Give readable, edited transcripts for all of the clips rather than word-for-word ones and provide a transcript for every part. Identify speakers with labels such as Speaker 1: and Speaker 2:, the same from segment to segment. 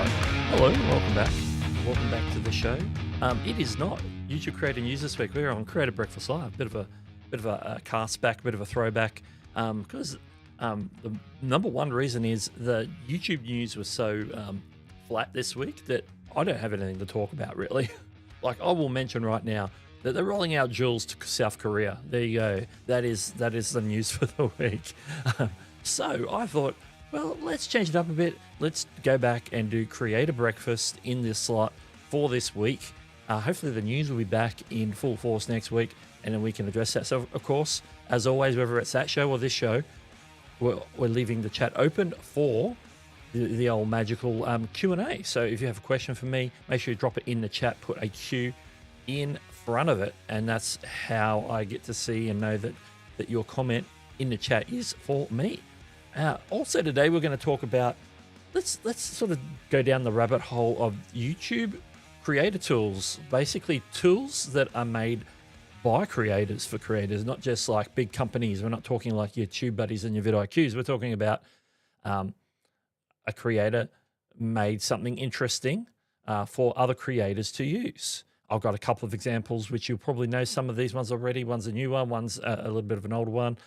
Speaker 1: Hello, welcome back. Welcome back to the show. It is not YouTube Creator News this week. We're on Creator Breakfast Live. Bit of a cast back, bit of a throwback. Because the number one reason is the YouTube news was so flat this week that I don't have anything to talk about really. Like I will mention right now that they're rolling out Jules to South Korea. There you go. That is the news for the week. So I thought, well, let's change it up a bit. Let's go back and do Creator Breakfast in this slot for this week. Hopefully the news will be back in full force next week, and then we can address that. So, of course, as always, whether it's that show or this show, we're leaving the chat open for the old magical Q&A. So if you have a question for me, make sure you drop it in the chat, put a Q in front of it, and that's how I get to see and know that your comment in the chat is for me. Also today we're going to talk about, let's sort of go down the rabbit hole of YouTube creator tools, basically tools that are made by creators for creators, not just like big companies. We're not talking like your TubeBuddies and your vidIQs. We're talking about a creator made something interesting for other creators to use. I've got a couple of examples, which you'll probably know some of these ones already. One's a new one, one's a little bit of an older one.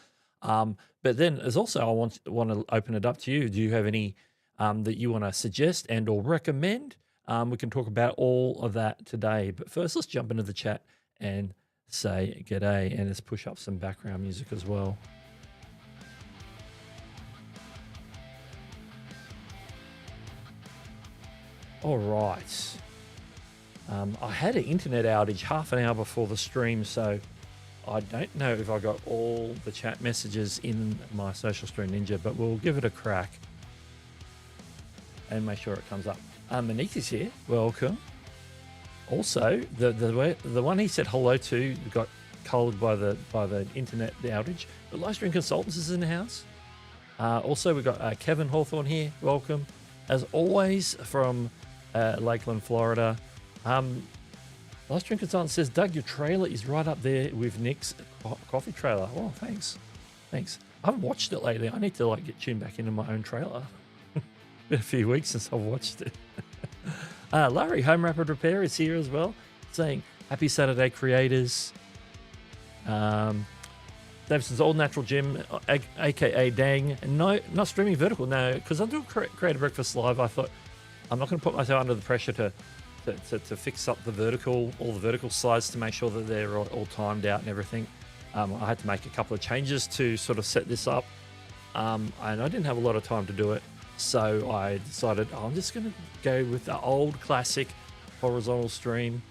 Speaker 1: But then there's also, I want to open it up to you. Do you have any that you want to suggest and or recommend? We can talk about all of that today. But first, let's jump into the chat and say g'day, and let's push up some background music as well. All right. I had an internet outage half an hour before the stream, so I don't know if I got all the chat messages in my Social Stream Ninja, but we'll give it a crack and make sure it comes up. Monique is here. Welcome. Also, the one he said hello to got collared by the internet outage. The Livestream Consultants is in the house. Also, we've got Kevin Hawthorne here. Welcome. As always, from Lakeland, Florida. Livestream Consultant says, Doug, your trailer is right up there with Nick's coffee trailer. Oh, thanks. I haven't watched it lately. I need to get tuned back into my own trailer. Been a few weeks since I've watched it. Larry, Home Rapid Repair, is here as well, saying, happy Saturday, creators. Davison's All Natural Gym, aka Dang. No, not streaming vertical, no, because I'm doing Creator Breakfast Live. I thought I'm not going to put myself under the pressure to fix up all the vertical slides to make sure that they're all timed out and everything. I had to make a couple of changes to sort of set this up, and I didn't have a lot of time to do it, so I decided I'm just going to go with the old classic horizontal stream.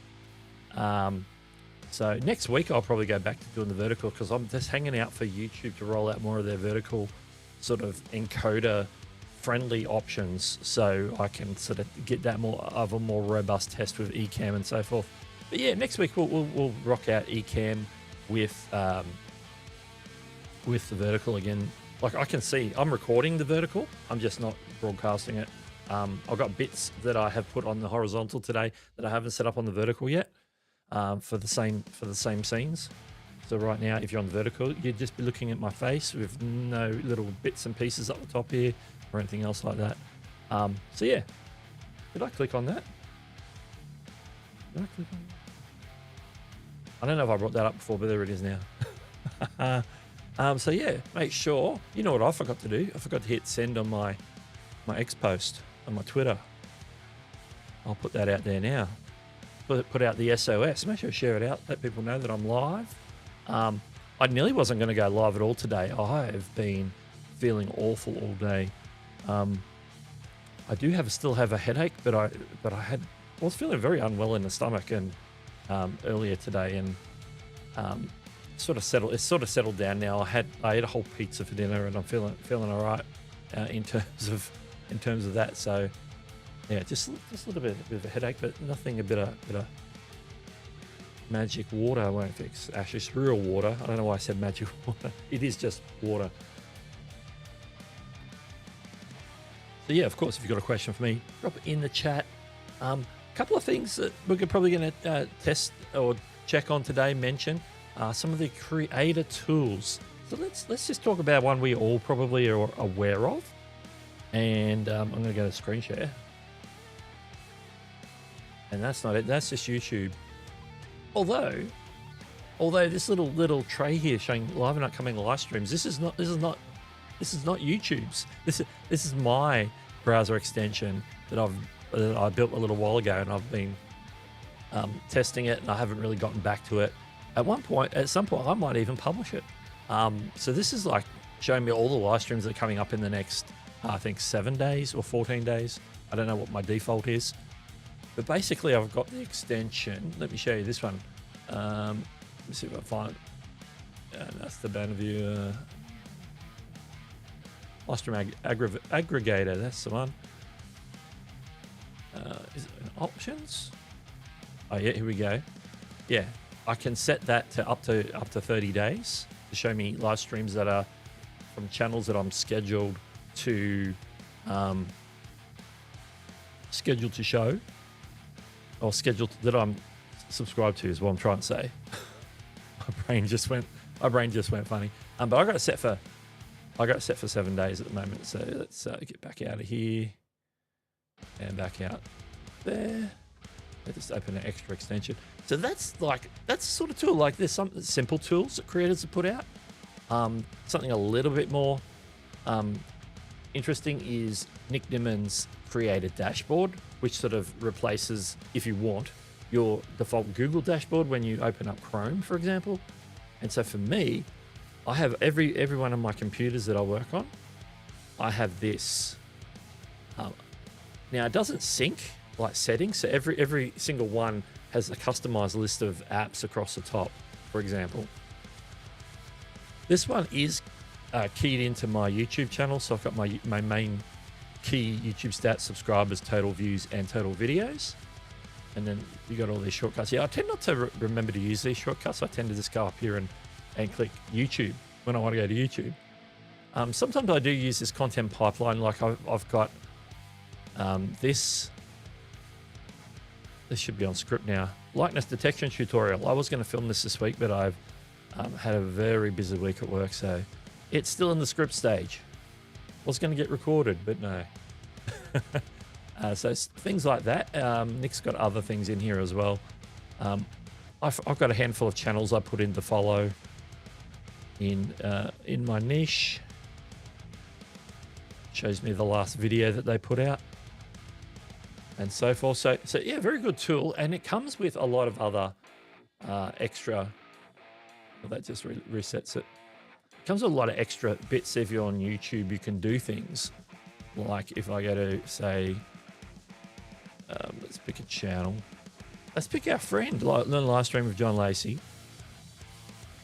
Speaker 1: So next week I'll probably go back to doing the vertical, because I'm just hanging out for YouTube to roll out more of their vertical sort of encoder friendly options, so I can sort of get that more of a more robust test with Ecamm and so forth. But yeah, next week we'll rock out Ecamm with the vertical again. Like I can see I'm recording the vertical, I'm just not broadcasting it. I've got bits that I have put on the horizontal today that I haven't set up on the vertical yet, for the same scenes. So right now, if you're on the vertical, you'd just be looking at my face with no little bits and pieces up the top here or anything else like that. So yeah, did I click on that? I don't know if I brought that up before, but there it is now. So yeah, make sure, you know what I forgot to do? I forgot to hit send on my X post on my Twitter. I'll put that out there now. Put out the SOS. Make sure to share it out. Let people know that I'm live. I nearly wasn't going to go live at all today. I have been feeling awful all day. I do still have a headache, but I was feeling very unwell in the stomach and earlier today, and it's sort of settled down now. I ate a whole pizza for dinner, and I'm feeling all right in terms of that. So yeah, just a little bit of a headache, but nothing. A bit of magic water won't fix. Actually, it's real water. I don't know why I said magic water. It is just water. So yeah, of course, if you've got a question for me, drop it in the chat. A couple of things that we're probably going to test or check on today, mention some of the creator tools. So let's just talk about one we all probably are aware of. And I'm going to go to screen share. And that's not it. That's just YouTube. Although this little tray here showing live and upcoming live streams, this is not YouTube's. This is my browser extension that I built a little while ago, and I've been testing it, and I haven't really gotten back to it. At some point, I might even publish it. So this is like showing me all the live streams that are coming up in the next, I think, 7 days or 14 days. I don't know what my default is. But basically, I've got the extension. Let me show you this one. Let me see if I find it. That's the banner view. Live stream aggregator. That's the one. Is it in options? Oh yeah, here we go. Yeah, I can set that to up to 30 days to show me live streams that are from channels that I'm scheduled to show, or that I'm subscribed to, is what I'm trying to say. My brain just went funny. But I got it set for 7 days at the moment. So let's get back out of here and back out there. I just open an extra extension. So that's sort of tool. Like there's some simple tools that creators have put out. Something a little bit more interesting is Nick Dimmon's creator dashboard, which sort of replaces, if you want, your default Google dashboard when you open up Chrome, for example. And so for me, I have every one of my computers that I work on, I have this. Now it doesn't sync like settings, so every single one has a customized list of apps across the top, for example. This one is keyed into my YouTube channel, so I've got my main key YouTube stats, subscribers, total views, and total videos. And then you got all these shortcuts. Yeah, I tend not to remember to use these shortcuts. I tend to just go up here and click YouTube when I want to go to YouTube. Sometimes I do use this content pipeline. Like I've got this should be on script now. Likeness detection tutorial. I was going to film this week, but I've had a very busy week at work, so it's still in the script stage. Was going to get recorded, but no. So things like that. Nick's got other things in here as well. I've got a handful of channels I put in to follow in my niche. Shows me the last video that they put out and so forth. So yeah, very good tool, and it comes with a lot of other extra. Well, that just resets it. It comes with a lot of extra bits. If you're on YouTube, you can do things like if I go to say, let's pick a channel. Let's pick our friend, Learn Live Stream with John Lacey.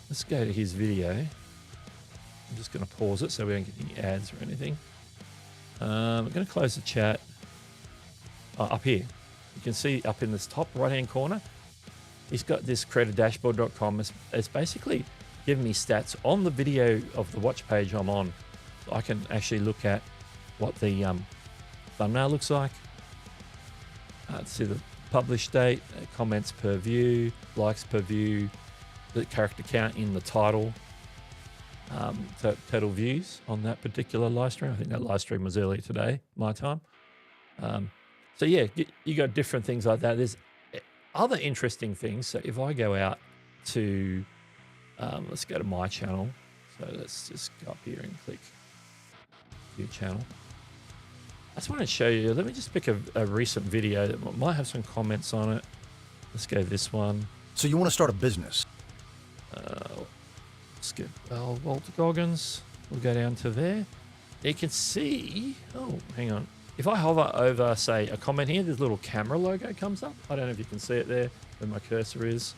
Speaker 1: Let's go to his video. I'm just going to pause it so we don't get any ads or anything. I'm going to close the chat. Up here, you can see up in this top right-hand corner, he's got this creatordashboard.com. It's basically giving me stats on the video of the watch page I'm on. So I can actually look at what the thumbnail looks like. See the publish date, comments per view, likes per view, the character count in the title, total views on that particular live stream. I think that live stream was earlier today, my time. So yeah, you got different things like that. There's other interesting things. So if I go out to, let's go to my channel. So let's just go up here and click view channel. I just want to show you, let me just pick a recent video that might have some comments on it. Let's go this one.
Speaker 2: So you want to start a business?
Speaker 1: Let's get Walter Goggins. We'll go down to there. You can see, oh, hang on. If I hover over, say, a comment here, this little camera logo comes up. I don't know if you can see it there, where my cursor is.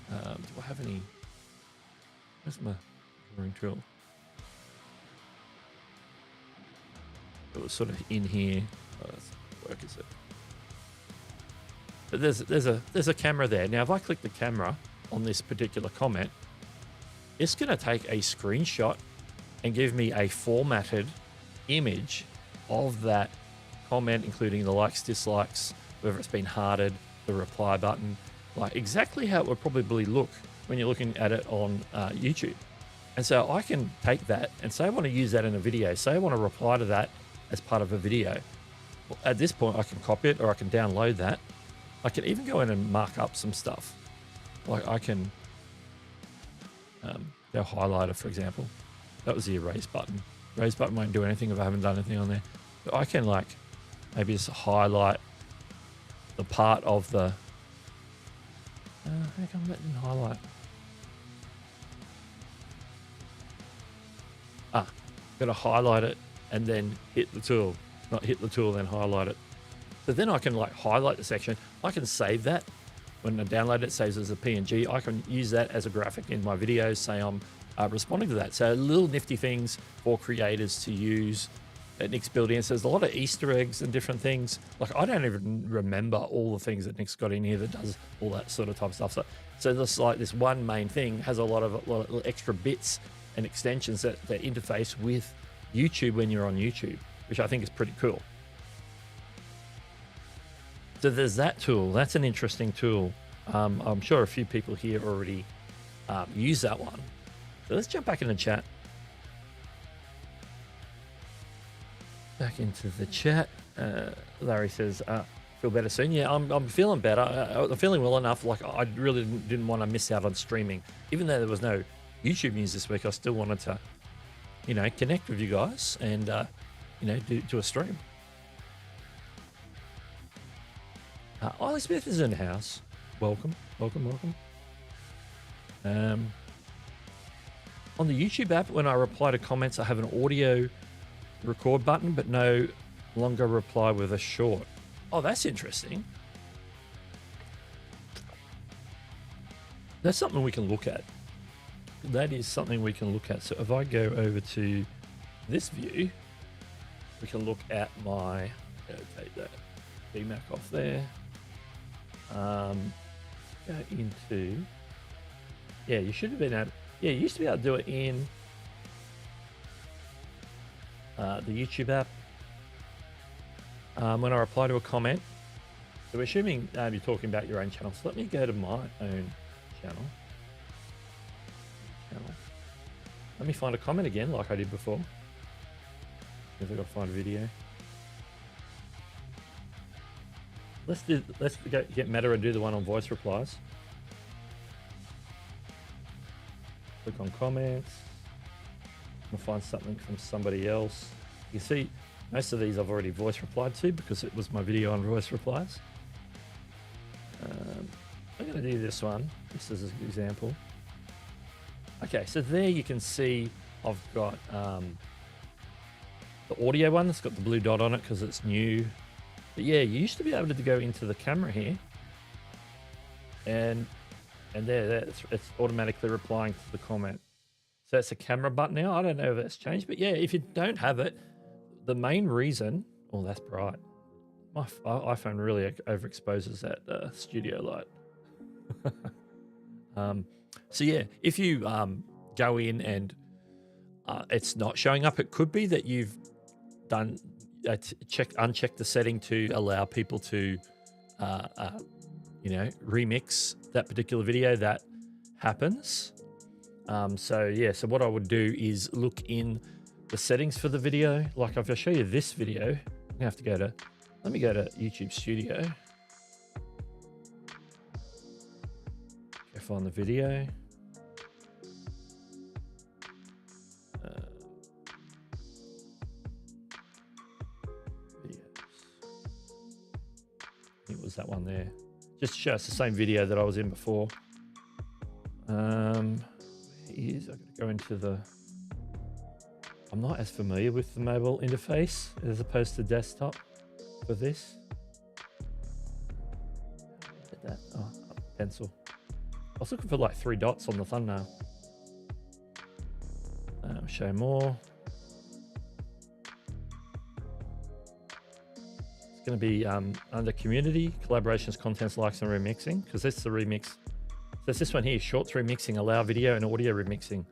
Speaker 1: Do I have any? Where's my drawing tool? It was sort of in here. Where is it? But there's a camera there. Now, if I click the camera on this particular comment, it's going to take a screenshot and give me a formatted image of that comment, including the likes, dislikes, whether it's been hearted, the reply button, like exactly how it would probably look when you're looking at it on YouTube. And so I can take that and say I want to use that in a video. Say I want to reply to that as part of a video. Well, at this point, I can copy it or I can download that I can even go in and mark up some stuff. Like I can go highlighter, for example. That was the erase button. Erase button won't do anything if I haven't done anything on there. But I can like maybe just highlight the part of the. I think I'm letting highlight. Got to highlight it and then hit the tool. Not hit the tool, then highlight it. So then I can like highlight the section. I can save that. When I download it, saves as a PNG. I can use that as a graphic in my videos, say I'm responding to that. So little nifty things for creators to use that Nick's built in. So there's a lot of Easter eggs and different things. Like I don't even remember all the things that Nick's got in here that does all that sort of type of stuff. So this like this one main thing has a lot of extra bits and extensions that interface with YouTube when you're on YouTube, which I think is pretty cool. So there's that tool. That's an interesting tool. I'm sure a few people here already use that one. So let's jump back in the chat. Back into the chat. Larry says, feel better soon. Yeah, I'm feeling better. I'm feeling well enough. Like I really didn't want to miss out on streaming. Even though there was no YouTube news this week, I still wanted to, connect with you guys and, do a stream. Ollie Smith is in the house. Welcome. On the YouTube app, when I reply to comments, I have an audio record button, but no longer reply with a short. Oh, that's interesting. That's something we can look at. That is something we can look at. So if I go over to this view, we can look at my, take that BMAC off there. Go into, you should have been able, you used to be able to do it in the YouTube app when I reply to a comment. So we're assuming you're talking about your own channel. So let me go to my own channel. Let me find a comment again like I did before. If I've got to find a video. Let's get Meta and do the one on voice replies. Click on comments. I'm gonna find something from somebody else. You see, most of these I've already voice replied to because it was my video on voice replies. I'm gonna do this one. This is an example. Okay, so there you can see I've got the audio one that's got the blue dot on it because it's new. But yeah, you used to be able to go into the camera here, and there it's automatically replying to the comment. So it's a camera button now. I don't know if that's changed, but yeah, if you don't have it, the main reason. Oh, that's bright. My iPhone really overexposes that studio light. So yeah, if you go in and it's not showing up, it could be that you've done uncheck the setting to allow people to remix that particular video. That happens. So what I would do is look in the settings for the video. Like if I show you this video, I'm gonna have to let me go to YouTube Studio. Go find the video. It was that one there. Just to show us the same video that I was in before. I've got to go into the. I'm not as familiar with the mobile interface as opposed to desktop for this. Hit that. Oh, pencil. I was looking for like 3 dots on the thumbnail. Show more. It's going to be under community, collaborations, contents, likes, and remixing, because that's the remix. So it's this one here, shorts remixing, allow video and audio remixing.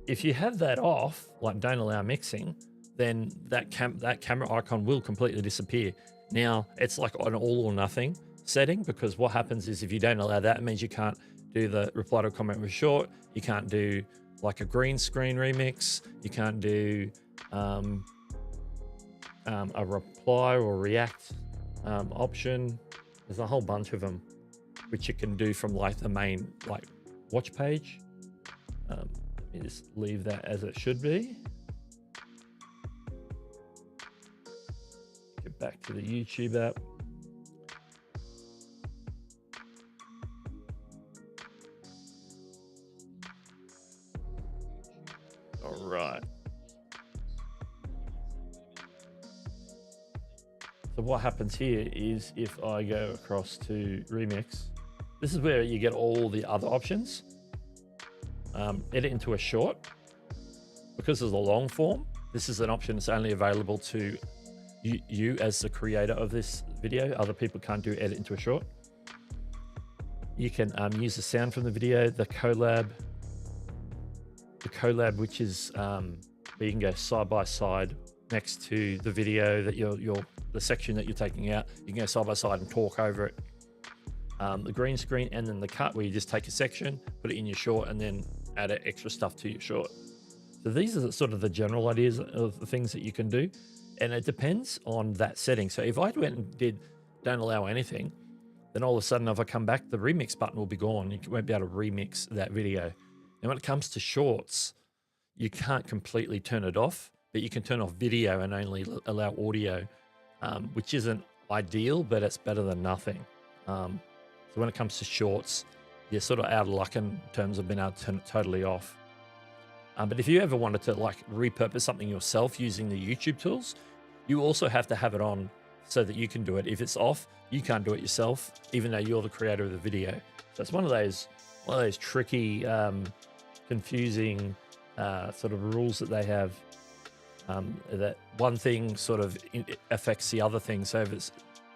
Speaker 1: If you have that off, like don't allow mixing, then that camera icon will completely disappear. Now it's like an all or nothing setting, because what happens is if you don't allow that, it means you can't do the reply to a comment with short, you can't do like a green screen remix, you can't do a reply or react option, There's a whole bunch of them, which you can do from like the main like watch page. Let me just leave that as it should be. Get back to the YouTube app. All right. So what happens here is if I go across to Remix, this is where you get all the other options. Edit into a short. Because of the long form, this is an option that's only available to you as the creator of this video. Other people can't do edit into a short. You can use the sound from the video, the collab, which is where you can go side by side next to the video that the section that you're taking out. You can go side by side and talk over it. The green screen, and then the cut, where you just take a section, put it in your short, and then add extra stuff to your short. So these are sort of the general ideas of the things that you can do, and it depends on that setting. So if I went and did don't allow anything, then all of a sudden if I come back, the remix button will be gone. You won't be able to remix that video. And when it comes to shorts, you can't completely turn it off, but you can turn off video and only allow audio, which isn't ideal, but it's better than nothing. So when it comes to shorts, you're sort of out of luck in terms of being able to turn it totally off. But if you ever wanted to like repurpose something yourself using the YouTube tools, you also have to have it on so that you can do it. If it's off, you can't do it yourself, even though you're the creator of the video. So it's one of those tricky, confusing sort of rules that they have. That one thing sort of affects the other thing. So if it's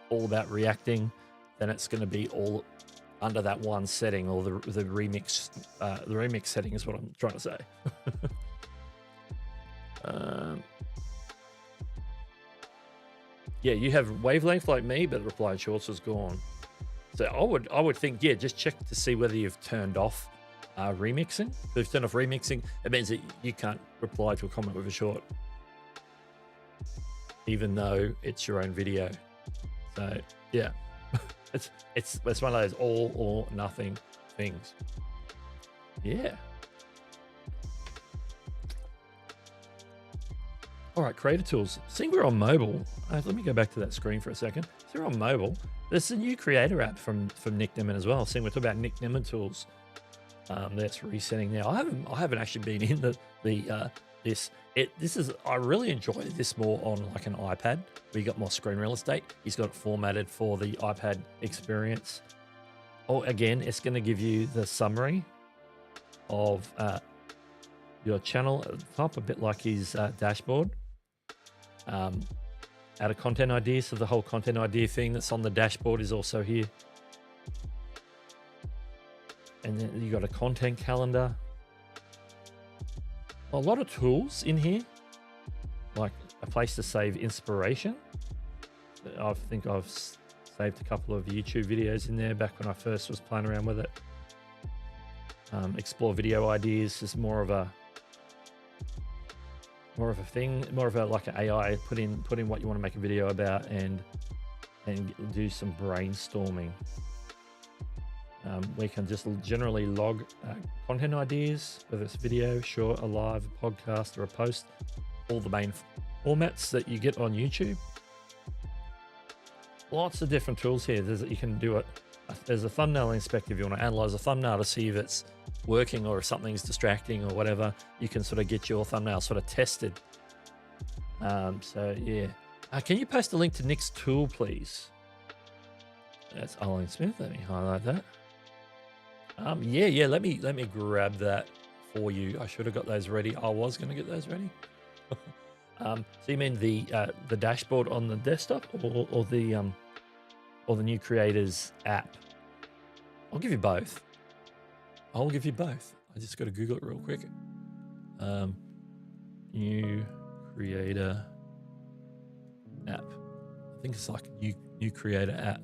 Speaker 1: all about reacting, then it's going to be all under that one setting, or the remix. The remix setting is what I'm trying to say. Yeah, you have wavelength like me, but reply shorts is gone. So I would think, yeah, just check to see whether you've turned off remixing. If you've turned off remixing, it means that you can't reply to a comment with a short, even though it's your own video. So yeah. It's one of those all or nothing things. Yeah. All right, creator tools. Seeing we're on mobile, let me go back to that screen for a second. So we're on mobile. There's a new creator app from Nick Nimmin as well. Seeing we're talking about Nick Nimmin tools. That's resetting now. I haven't actually been in I really enjoy this more on like an iPad, where you got more screen real estate. He's got it formatted for the iPad experience. Oh, again, it's going to give you the summary of your channel type, a bit like his dashboard. Add a content idea, so the whole content idea thing that's on the dashboard is also here. And then you got a content calendar. A lot of tools in here, like a place to save inspiration. I think I've saved a couple of YouTube videos in there back when I first was playing around with it. Explore video ideas is more of a thing, more of a like an AI. Put in what you want to make a video about, and do some brainstorming. We can just generally log content ideas, whether it's video, short, a live, a podcast, or a post, all the main formats that you get on YouTube. Lots of different tools here. You can do it. There's a thumbnail inspector if you want to analyze a thumbnail to see if it's working or if something's distracting or whatever. You can sort of get your thumbnail sort of tested. So yeah. Can you post a link to Nick's tool, please? That's Owen Smith. Let me highlight that. Yeah. Let me grab that for you. I should have got those ready. I was going to get those ready. So you mean the dashboard on the desktop, or the new creators app? I'll give you both. I just got to Google it real quick. New creator app. I think it's like new creator app.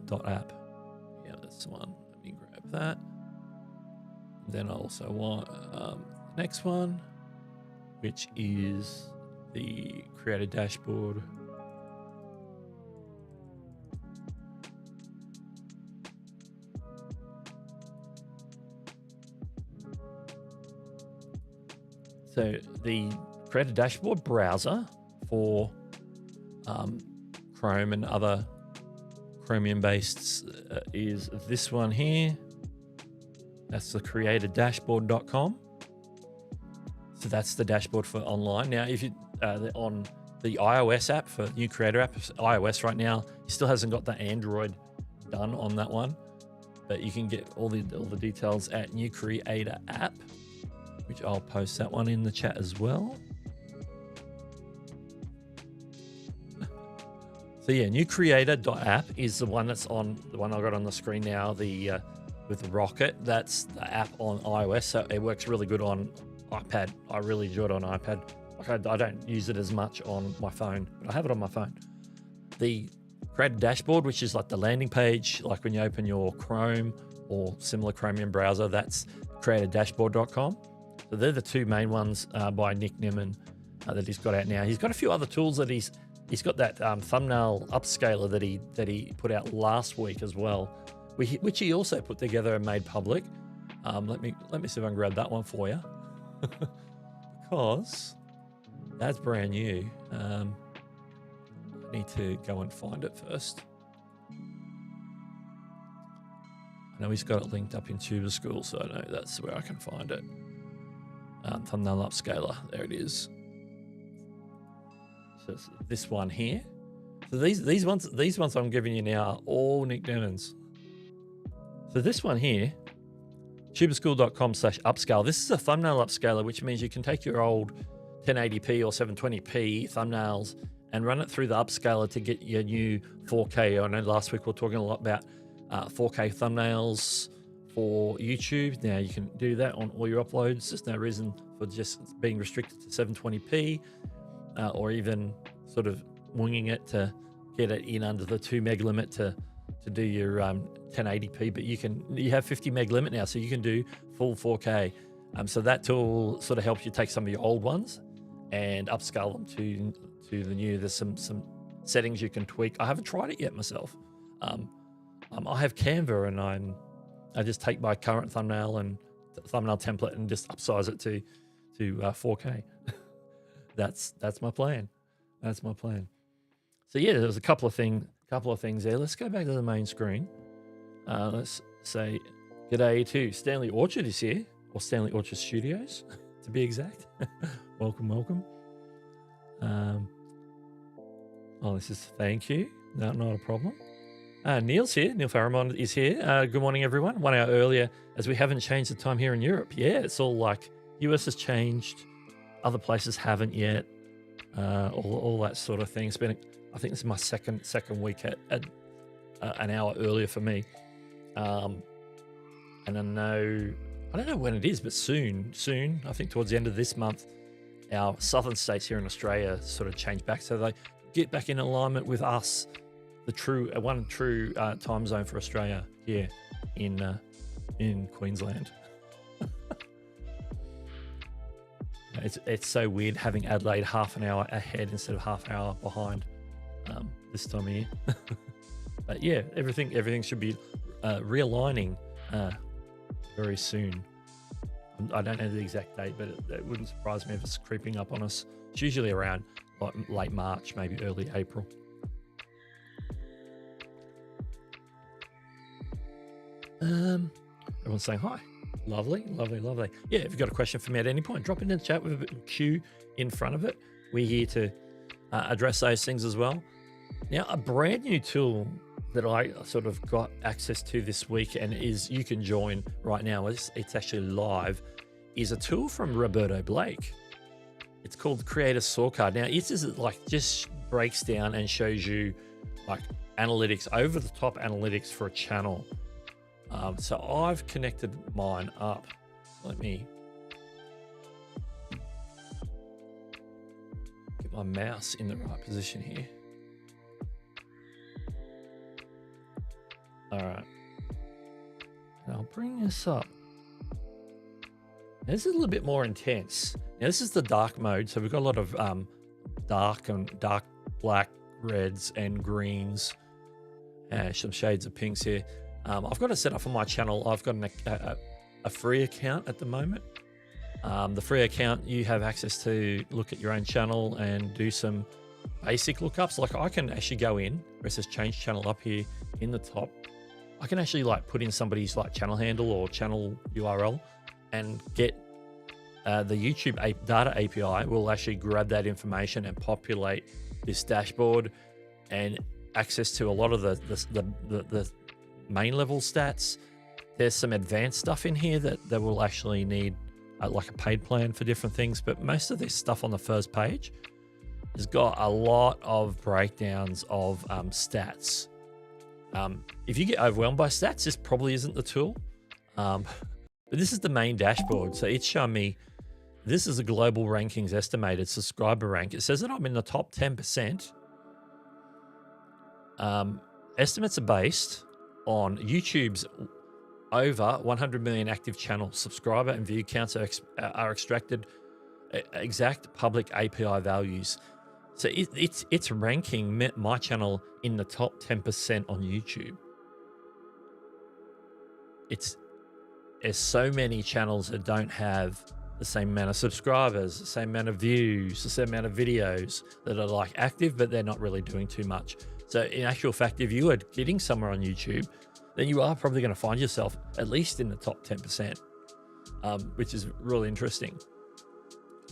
Speaker 1: Yeah, that's the one. Let me grab that. Then I also want the next one, which is the creator dashboard. So the Create a Dashboard browser for Chrome and other Chromium-based is this one here. That's the creatordashboard.com. So that's the dashboard for online. Now, if you on the iOS app for new creator app, iOS right now, he still hasn't got the Android done on that one, but you can get all the details at New Creator app, which I'll post that one in the chat as well. So yeah, newcreator.app is the one that's on the one I got on the screen now. The with Rocket, that's the app on iOS, so it works really good on iPad. I really enjoy it on iPad. Like I don't use it as much on my phone, but I have it on my phone. The Create a Dashboard, which is like the landing page, like when you open your Chrome or similar Chromium browser, that's creatordashboard.com. So they're the two main ones by Nick Nimmin that he's got out now. He's got a few other tools that he's got that thumbnail upscaler that he put out last week as well, which he also put together and made public. Let me see if I can grab that one for you, because that's brand new. I need to go and find it first. I know he's got it linked up in Tuber School, so I know that's where I can find it. Thumbnail upscaler, there it is. So it's this one here. So these ones I'm giving you now are all Nick Nimmin's. So this one here, tuberschool.com/upscale. This is a thumbnail upscaler, which means you can take your old 1080p or 720p thumbnails and run it through the upscaler to get your new 4K. I know last week we were talking a lot about 4K thumbnails for YouTube. Now you can do that on all your uploads. There's no reason for just being restricted to 720p or even sort of winging it to get it in under the 2 meg limit to do your 1080p. But you have 50 meg limit now, so you can do full 4K. So that tool sort of helps you take some of your old ones and upscale them to the new. There's some settings you can tweak. I haven't tried it yet myself. I have Canva, and I just take my current thumbnail template and just upsize it to 4K. That's my plan. That's my plan. So yeah, there's a couple of things there. Let's go back to the main screen. Let's say g'day to Stanley Orchard is here, or Stanley Orchard Studios to be exact. welcome. This is thank you. No, not a problem. Neil's here. Neil Faramond is here. Good morning, everyone. 1 hour earlier, as we haven't changed the time here in Europe. Yeah, it's all like US has changed, other places haven't yet. All that sort of thing. It's been, I think this is my second week at an hour earlier for me. And I don't know when it is, but soon, I think towards the end of this month, our southern states here in Australia sort of change back, so they get back in alignment with us, the one true time zone for Australia here in Queensland. It's so weird having Adelaide half an hour ahead instead of half an hour behind this time of year. But yeah, everything should be realigning very soon. I don't know the exact date, but it wouldn't surprise me if it's creeping up on us. It's usually around like late March, maybe early April. Everyone's saying hi. Lovely. Yeah, if you've got a question for me at any point, drop it in the chat with a Q in front of it. We're here to address those things as well. Now, a brand new tool that I sort of got access to this week and you can join right now, it's actually live, is a tool from Roberto Blake. It's called Creator Scorecard. Now, it is like just breaks down and shows you like analytics, over the top analytics for a channel. So I've connected mine up. Let me get my mouse in the right position here. All right. And I'll bring this up. Now, this is a little bit more intense. Now, this is the dark mode. So we've got a lot of dark black, reds and greens, some shades of pinks here. I've got it set up on my channel. I've got a free account at the moment. The free account, you have access to look at your own channel and do some basic lookups. Like I can actually go in where it says change channel up here in the top. I can actually like put in somebody's like channel handle or channel URL and get the YouTube data API will actually grab that information and populate this dashboard and access to a lot of the main level stats. There's some advanced stuff in here that will actually need like a paid plan for different things, but most of this stuff on the first page has got a lot of breakdowns of stats. If you get overwhelmed by stats, this probably isn't the tool. But this is the main dashboard. So it's showing me, this is a global rankings estimated subscriber rank. It says that I'm in the top 10%. Estimates are based on YouTube's over 100 million active channel subscriber and view counts are extracted exact public API values. So it's ranking my channel in the top 10% on YouTube. There's so many channels that don't have the same amount of subscribers, the same amount of views, the same amount of videos that are like active, but they're not really doing too much. So in actual fact, if you are getting somewhere on YouTube, then you are probably going to find yourself at least in the top 10%, which is really interesting.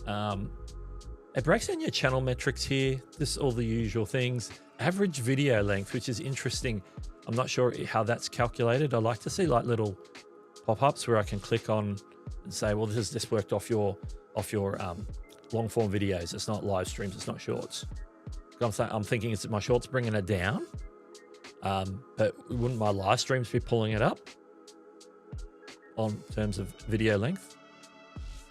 Speaker 1: It breaks down your channel metrics here. This is all the usual things. Average video length, which is interesting. I'm not sure how that's calculated. I like to see like little pop-ups where I can click on and say, well, this worked off your long form videos. It's not live streams. It's not shorts. I'm thinking it's my shorts bringing it down. But wouldn't my live streams be pulling it up on terms of video length?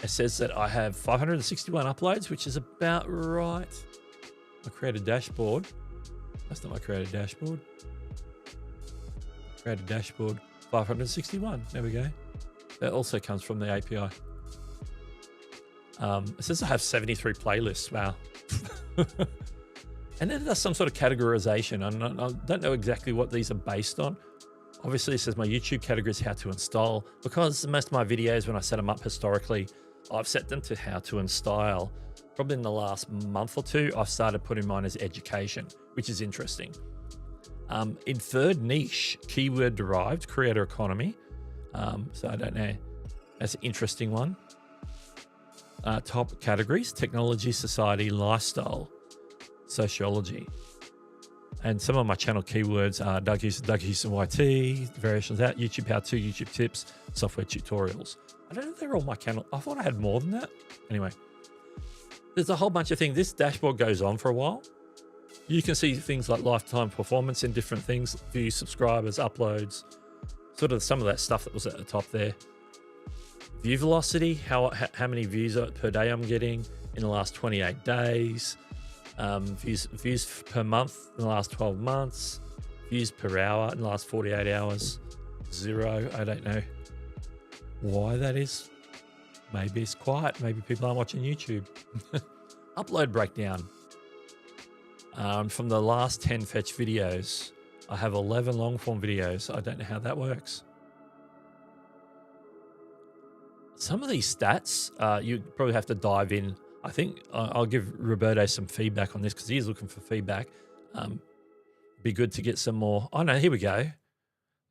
Speaker 1: It says that I have 561 uploads, which is about right. I create a dashboard. That's not my created dashboard. Create a dashboard, 561. There we go. That also comes from the API. It says I have 73 playlists. Wow. And then there's some sort of categorization. I don't know exactly what these are based on. Obviously, it says my YouTube category is how to install. Because most of my videos, when I set them up historically, I've set them to how to install. Probably in the last month or two, I've started putting mine as education, which is interesting. In third niche, keyword derived, creator economy. So I don't know. That's an interesting one. Top categories, technology, society, lifestyle, sociology. And some of my channel keywords are Doug Hewson YT, variations out, YouTube how-to, YouTube tips, software tutorials. I don't know if they're all my channel. I thought I had more than that. Anyway, there's a whole bunch of things. This dashboard goes on for a while. You can see things like lifetime performance in different things, views, subscribers, uploads, sort of some of that stuff that was at the top there. View velocity, how many views per day I'm getting in the last 28 days. Views per month in the last 12 months. Views per hour in the last 48 hours. 0. I don't know why that is. Maybe it's quiet. Maybe people aren't watching YouTube. Upload breakdown. From the last 10 fetch videos, I have 11 long form videos. I don't know how that works. Some of these stats, you probably have to dive in. I think I'll give Roberto some feedback on this because he's looking for feedback. Be good to get some more. Oh no, here we go.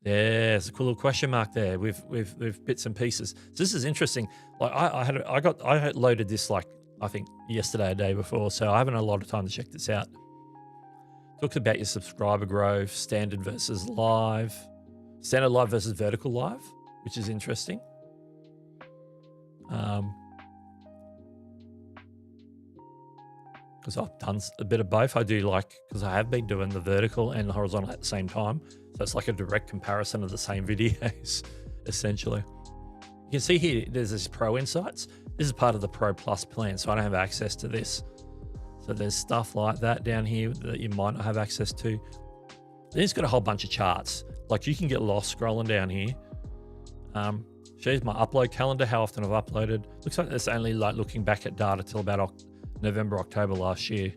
Speaker 1: There's a cool little question mark there with bits and pieces. So this is interesting. Like I had loaded this like I think yesterday, a day before, so I haven't had a lot of time to check this out. Talks about your subscriber growth, standard versus live, standard live versus vertical live, which is interesting. Because I've done a bit of both. I do like, because I have been doing the vertical and the horizontal at the same time. So it's like a direct comparison of the same videos, essentially. You can see here, there's this Pro Insights. This is part of the Pro Plus plan, so I don't have access to this. So there's stuff like that down here that you might not have access to. Then it's got a whole bunch of charts. Like you can get lost scrolling down here. Shows my upload calendar, how often I've uploaded. Looks like it's only like looking back at data till about November, October last year.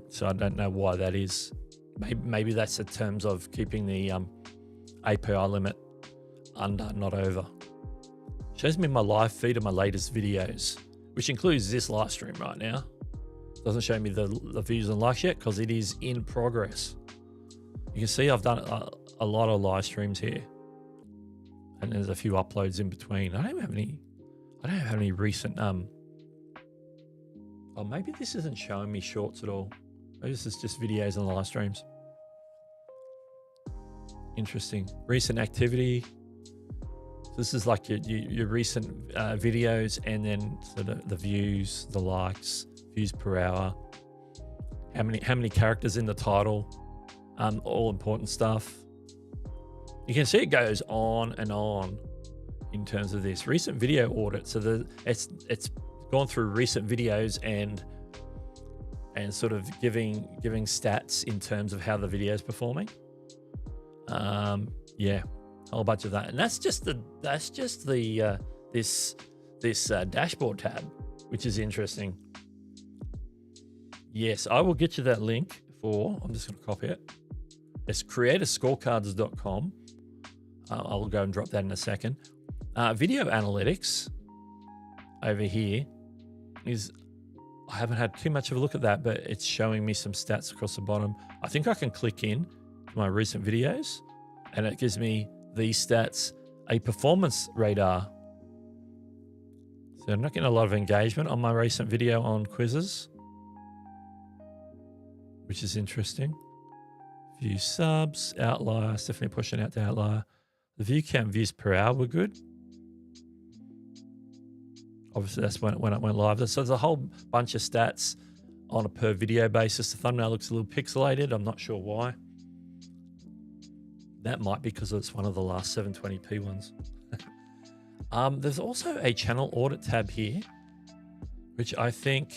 Speaker 1: So I don't know why that is. Maybe that's in terms of keeping the API limit under, not over. Shows me my live feed of my latest videos, which includes this live stream right now. Doesn't show me the views and likes yet because it is in progress. You can see I've done a lot of live streams here, and there's a few uploads in between. I don't have any recent. Oh, maybe this isn't showing me shorts at all. Maybe this is just videos and live streams. Interesting. Recent activity. This is like your recent videos, and then sort of the views, the likes, views per hour, how many characters in the title, all important stuff. You can see it goes on and on in terms of this recent video audit. So it's gone through recent videos and sort of giving stats in terms of how the video is performing. Yeah. A whole bunch of that, and that's just the this dashboard tab, which is interesting. Yes, I will get you that link for. I'm just going to copy it. It's creatorscorecards.com. I'll go and drop that in a second. Video analytics over here is. I haven't had too much of a look at that, but it's showing me some stats across the bottom. I think I can click in to my recent videos, and it gives me these stats, a performance radar. So I'm not getting a lot of engagement on my recent video on quizzes, which is interesting. View subs, outlier, it's definitely pushing out the outlier. The view count, views per hour were good. Obviously that's when it went live. So there's a whole bunch of stats on a per video basis. The thumbnail looks a little pixelated. I'm not sure why. That might be because it's one of the last 720p ones. There's also a channel audit tab here, which I think,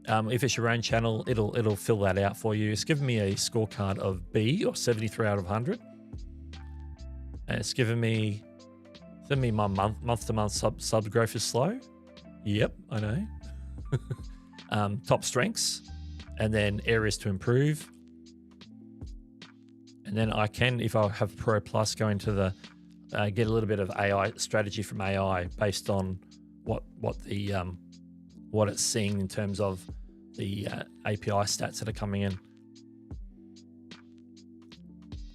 Speaker 1: if it's your own channel, it'll fill that out for you. It's given me a scorecard of B, or 73 out of 100, and it's given me my month-to-month sub growth is slow. Yep, I know. Top strengths, and then areas to improve. And then I can, if I have Pro Plus, go into the get a little bit of AI strategy from AI based on what it's seeing in terms of the API stats that are coming in.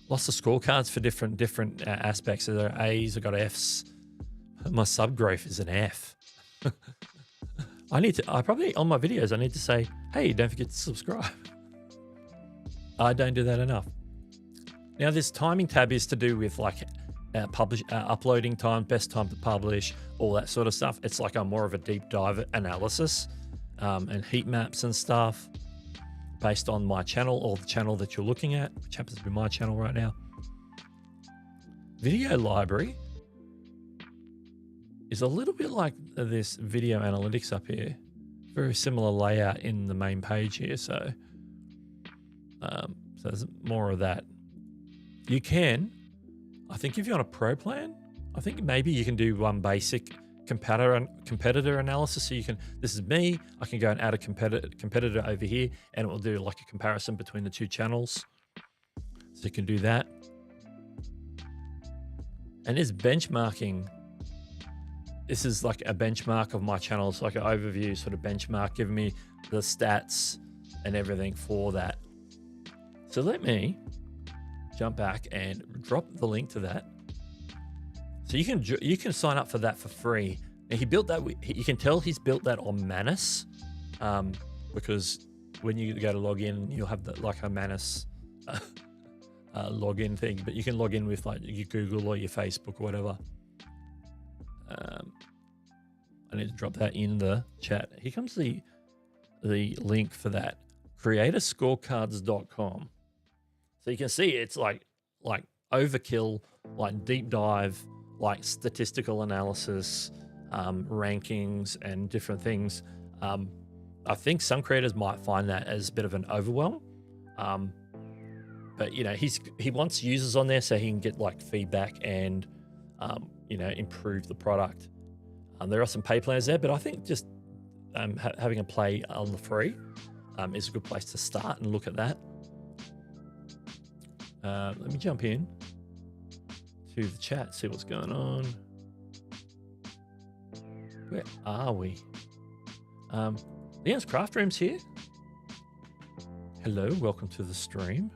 Speaker 1: Lots of scorecards for different aspects. So there are A's, I've got F's. My sub growth is an F. I probably on my videos I need to say, hey, don't forget to subscribe. I don't do that enough. Now, this timing tab is to do with like uploading time, best time to publish, all that sort of stuff. It's like a more of a deep dive analysis and heat maps and stuff based on my channel or the channel that you're looking at, which happens to be my channel right now. Video library is a little bit like this video analytics up here. Very similar layout in the main page here. So there's more of that. You can, I think if you're on a pro plan, I think maybe you can do one basic competitor analysis. So you can, this is me, I can go and add a competitor over here and it will do like a comparison between the two channels. So you can do that. And it's benchmarking. This is like a benchmark of my channel. It's like an overview sort of benchmark, giving me the stats and everything for that. So let me jump back and drop the link to that. So you can sign up for that for free. And he built that. You can tell he's built that on Manus, because when you go to log in, you'll have like a Manus login thing. But you can log in with like your Google or your Facebook or whatever. I need to drop that in the chat. Here comes the link for that. Creatorscorecards.com. So you can see it's like overkill, like deep dive, like statistical analysis, rankings and different things. I think some creators might find that as a bit of an overwhelm. But you know, he wants users on there so he can get like feedback and you know, improve the product. There are some pay plans there, but I think just having a play on the free is a good place to start and look at that. Let me jump in to the chat, see what's going on. Where are we? Leon's Craft Room's here. Hello, welcome to the stream.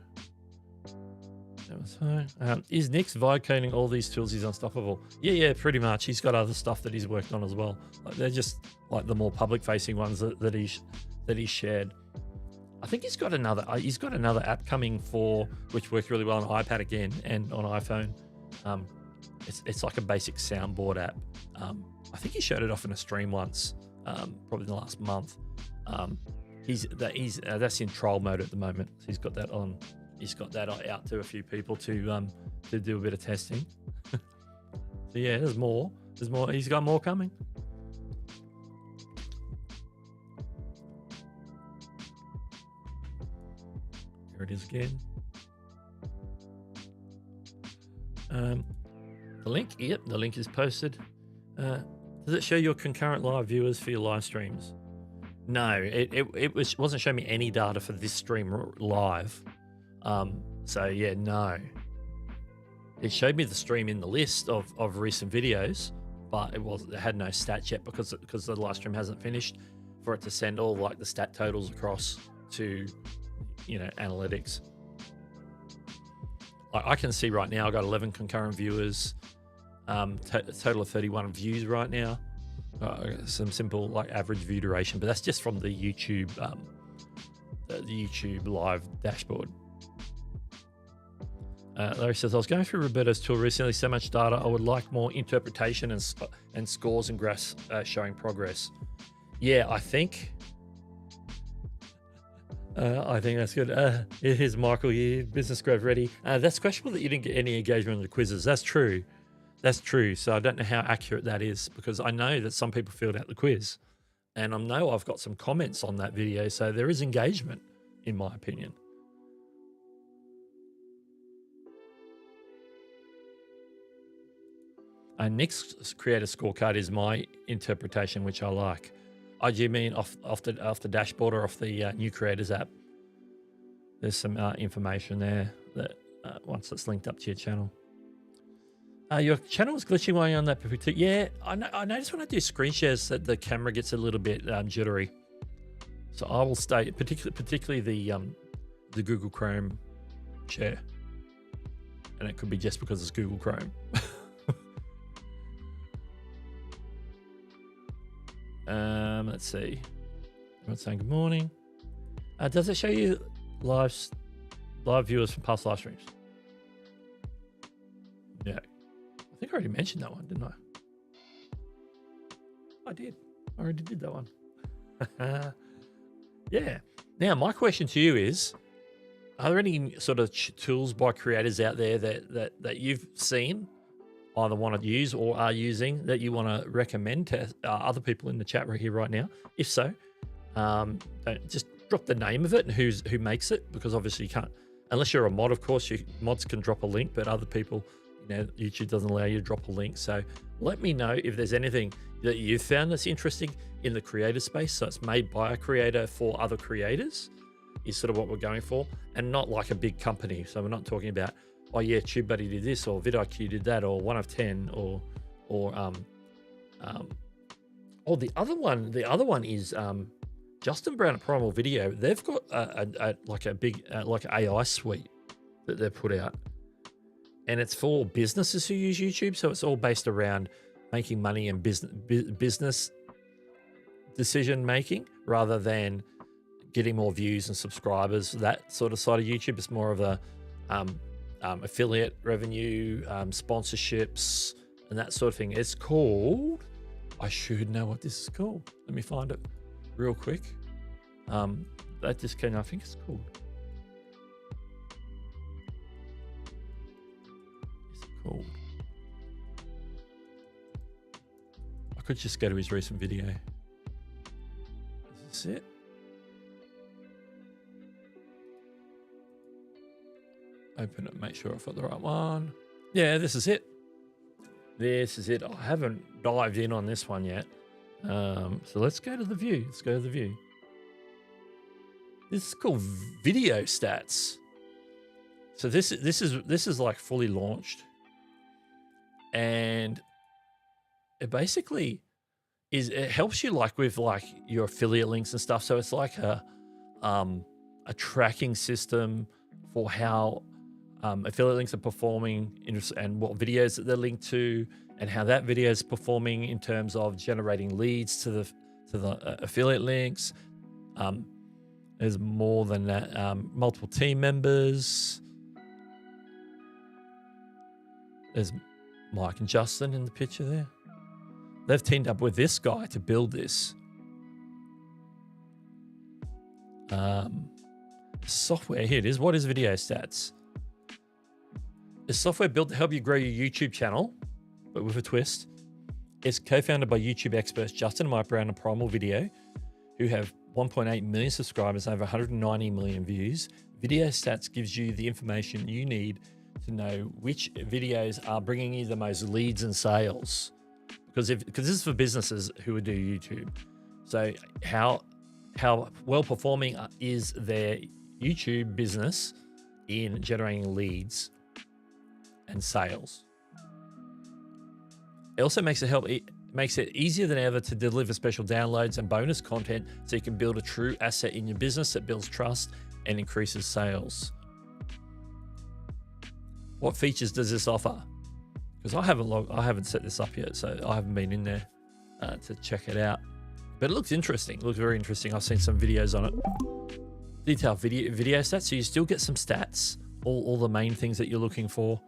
Speaker 1: Is Nick's vibe coding all these tools? He's unstoppable. Yeah, pretty much. He's got other stuff that he's worked on as well. Like, they're just like the more public-facing ones that he's shared. I think he's got another app coming for which works really well on iPad again and on iPhone. It's like a basic soundboard app. I think he showed it off in a stream once, probably in the last month. That's in trial mode at the moment. So he's got that on. He's got that out to a few people to do a bit of testing. So yeah, there's more. He's got more coming. Here it is again. The link. Yep, the link is posted. Does it show your concurrent live viewers for your live streams? No, it wasn't showing me any data for this stream live. So yeah, no. It showed me the stream in the list of recent videos, but it had no stats yet because the live stream hasn't finished for it to send all like the stat totals across to, analytics. I can see right now I've got 11 concurrent viewers, total of 31 views right now. Some simple like average view duration, but that's just from the YouTube live dashboard. Larry says, I was going through Roberto's tool recently, so much data. I would like more interpretation and scores and graphs showing progress. Yeah, I think that's good. Here's Michael here, Business Grove ready. That's questionable that you didn't get any engagement on the quizzes. That's true. So I don't know how accurate that is because I know that some people filled out the quiz and I know I've got some comments on that video. So there is engagement in my opinion. Nick's creator scorecard is my interpretation, which I like. Oh, do you mean off the dashboard or off the new creators app? There's some information there that once it's linked up to your channel. Your channel was glitching while you're on that particular. Yeah, I notice when I do screen shares that the camera gets a little bit jittery. So I will stay, particularly the Google Chrome share, and it could be just because it's Google Chrome. Let's see. Everyone's saying good morning. Does it show you live viewers from past live streams? Yeah. I think I already mentioned that one, didn't I? I did. I already did that one. Yeah. Now, my question to you is, are there any sort of tools by creators out there that you've seen, either want to use or are using, that you want to recommend to other people in the chat right here right now? If so, just drop the name of it and who makes it, because obviously you can't, unless you're a mod, of course, mods can drop a link, but other people, YouTube doesn't allow you to drop a link. So let me know if there's anything that you've found that's interesting in the creator space. So it's made by a creator for other creators is sort of what we're going for, and not like a big company. So we're not talking about, oh yeah, TubeBuddy did this, or vidIQ did that, or 1 of 10, or the other one is Justin Brown at Primal Video. They've got a big AI suite that they've put out, and it's for businesses who use YouTube. So it's all based around making money and business decision making, rather than getting more views and subscribers. That sort of side of YouTube is more of a affiliate revenue, sponsorships, and that sort of thing. It's called, I should know what this is called. Let me find it real quick. That just came, I think it's called. I could just go to his recent video. Is this it? Open it, make sure I've got the right one. Yeah, this is it. This is it. I haven't dived in on this one yet. So let's go to the view. This is called Video Stats. So this is like fully launched, and it basically is it helps you like with like your affiliate links and stuff. So it's like a tracking system for how affiliate links are performing and what videos that they're linked to, and how that video is performing in terms of generating leads to the affiliate links. There's more than that. Multiple team members. There's Mike and Justin in the picture there. They've teamed up with this guy to build this. Software, here it is. What is Video Stats? It's software built to help you grow your YouTube channel, but with a twist. It's co-founded by YouTube experts Justin and Mike Brown and Primal Video, who have 1.8 million subscribers and over 190 million views. Video Stats gives you the information you need to know which videos are bringing you the most leads and sales. Because this is for businesses who would do YouTube. So how well performing is their YouTube business in generating leads and sales? It also makes it easier than ever to deliver special downloads and bonus content, so you can build a true asset in your business that builds trust and increases sales. What features does this offer? Because I haven't set this up yet, so I haven't been in there to check it out. But it looks interesting. It looks very interesting. I've seen some videos on it. Detailed video stats, so you still get some stats, all the main things that you're looking for.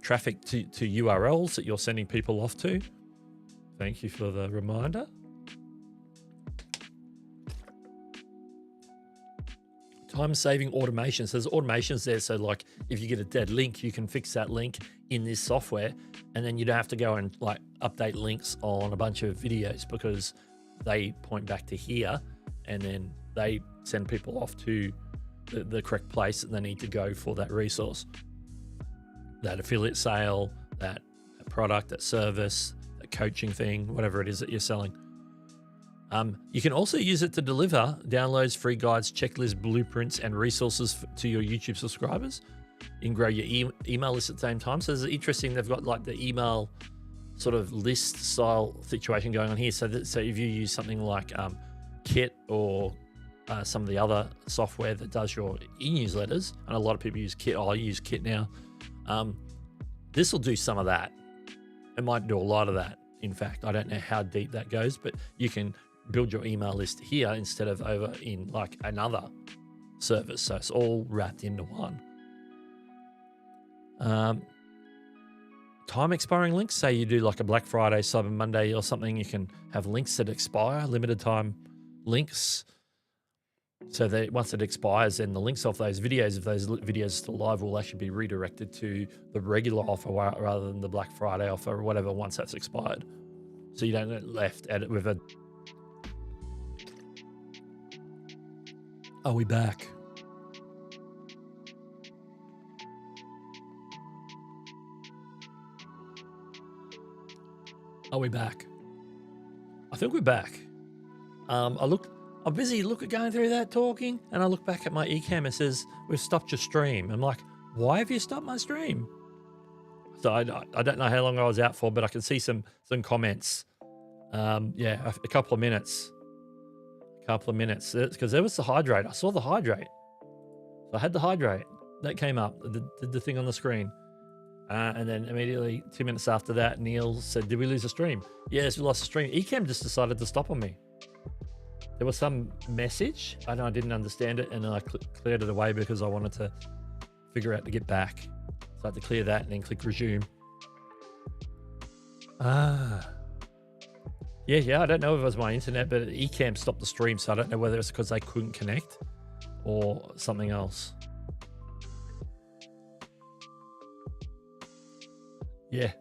Speaker 1: Traffic to URLs that you're sending people off to. Thank you for the reminder. Time-saving automation. So there's automations there. So like if you get a dead link, you can fix that link in this software, and then you don't have to go and like update links on a bunch of videos, because they point back to here, and then they send people off to the correct place that they need to go for that resource, that affiliate sale, that product, that service, that coaching thing, whatever it is that you're selling. You can also use it to deliver downloads, free guides, checklists, blueprints, and resources to your YouTube subscribers. You can grow your email list at the same time. So it's interesting. They've got like the email sort of list style situation going on here. So if you use something like Kit or some of the other software that does your e-newsletters, and a lot of people use Kit. I use Kit now. This will do some of that. It might do a lot of that. In fact, I don't know how deep that goes, but you can build your email list here instead of over in like another service. So it's all wrapped into one. Time expiring links. Say you do like a Black Friday, Cyber Monday or something, you can have links that expire, limited time links. So that once it expires, then the links off those videos, if those videos are still live, will actually be redirected to the regular offer rather than the Black Friday offer or whatever once that's expired. So you don't get left at it with a... Are we back? Are we back? I think we're back. I'm busy going through that talking, and I look back at my eCam. It says, we've stopped your stream. I'm like, why have you stopped my stream? So I don't know how long I was out for, but I can see some comments. Yeah, a couple of minutes. Because there was the hydrate. I saw the hydrate. So I had the hydrate. That came up, did the thing on the screen. And then immediately 2 minutes after that, Neil said, did we lose a stream? Yes, we lost a stream. eCam just decided to stop on me. There was some message. I didn't understand it, and then I cleared it away because I wanted to figure out to get back. So I had to clear that and then click resume. Yeah, I don't know if it was my internet, but eCam stopped the stream, so I don't know whether it's because they couldn't connect or something else. Yeah.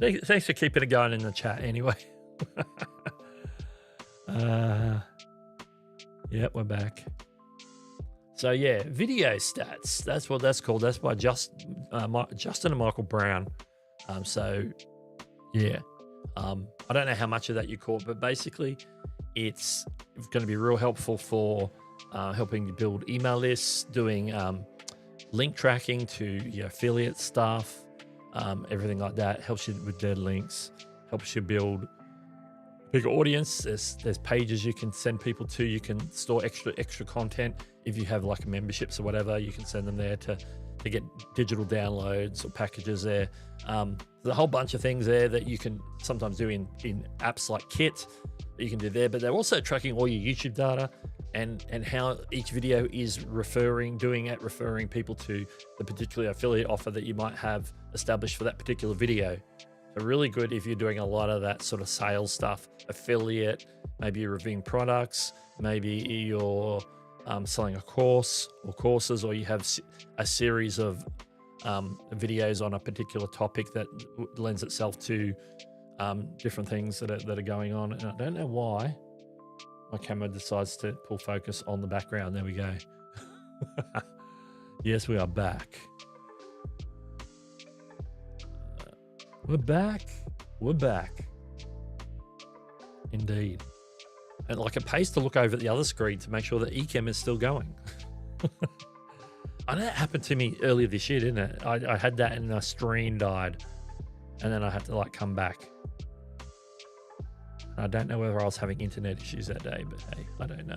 Speaker 1: Thanks for keeping it going in the chat anyway. Yeah, we're back. So yeah, video stats. That's what that's called. That's by Justin and Michael Brown. So yeah, I don't know how much of that you caught, but basically, it's going to be real helpful for helping you build email lists, doing link tracking to your affiliate stuff, everything like that. Helps you with dead links. Helps you build bigger audience. There's pages you can send people to. You can store extra content. If you have like memberships or whatever, you can send them there to get digital downloads or packages there. There's a whole bunch of things there that you can sometimes do in apps like Kit that you can do there, but they're also tracking all your YouTube data and how each video is referring people to the particular affiliate offer that you might have established for that particular video. So really good if you're doing a lot of that sort of sales stuff, affiliate, maybe you're reviewing products, maybe you're selling a course or courses, or you have a series of videos on a particular topic that lends itself to different things that are going on. And I don't know why my camera decides to pull focus on the background. There we go. Yes, we are back. We're back. We're back. Indeed. And like it pays to look over at the other screen to make sure that Ecamm is still going. I know that happened to me earlier this year, didn't it? I had that and the stream died. And then I had to like come back. I don't know whether I was having internet issues that day, but hey, I don't know.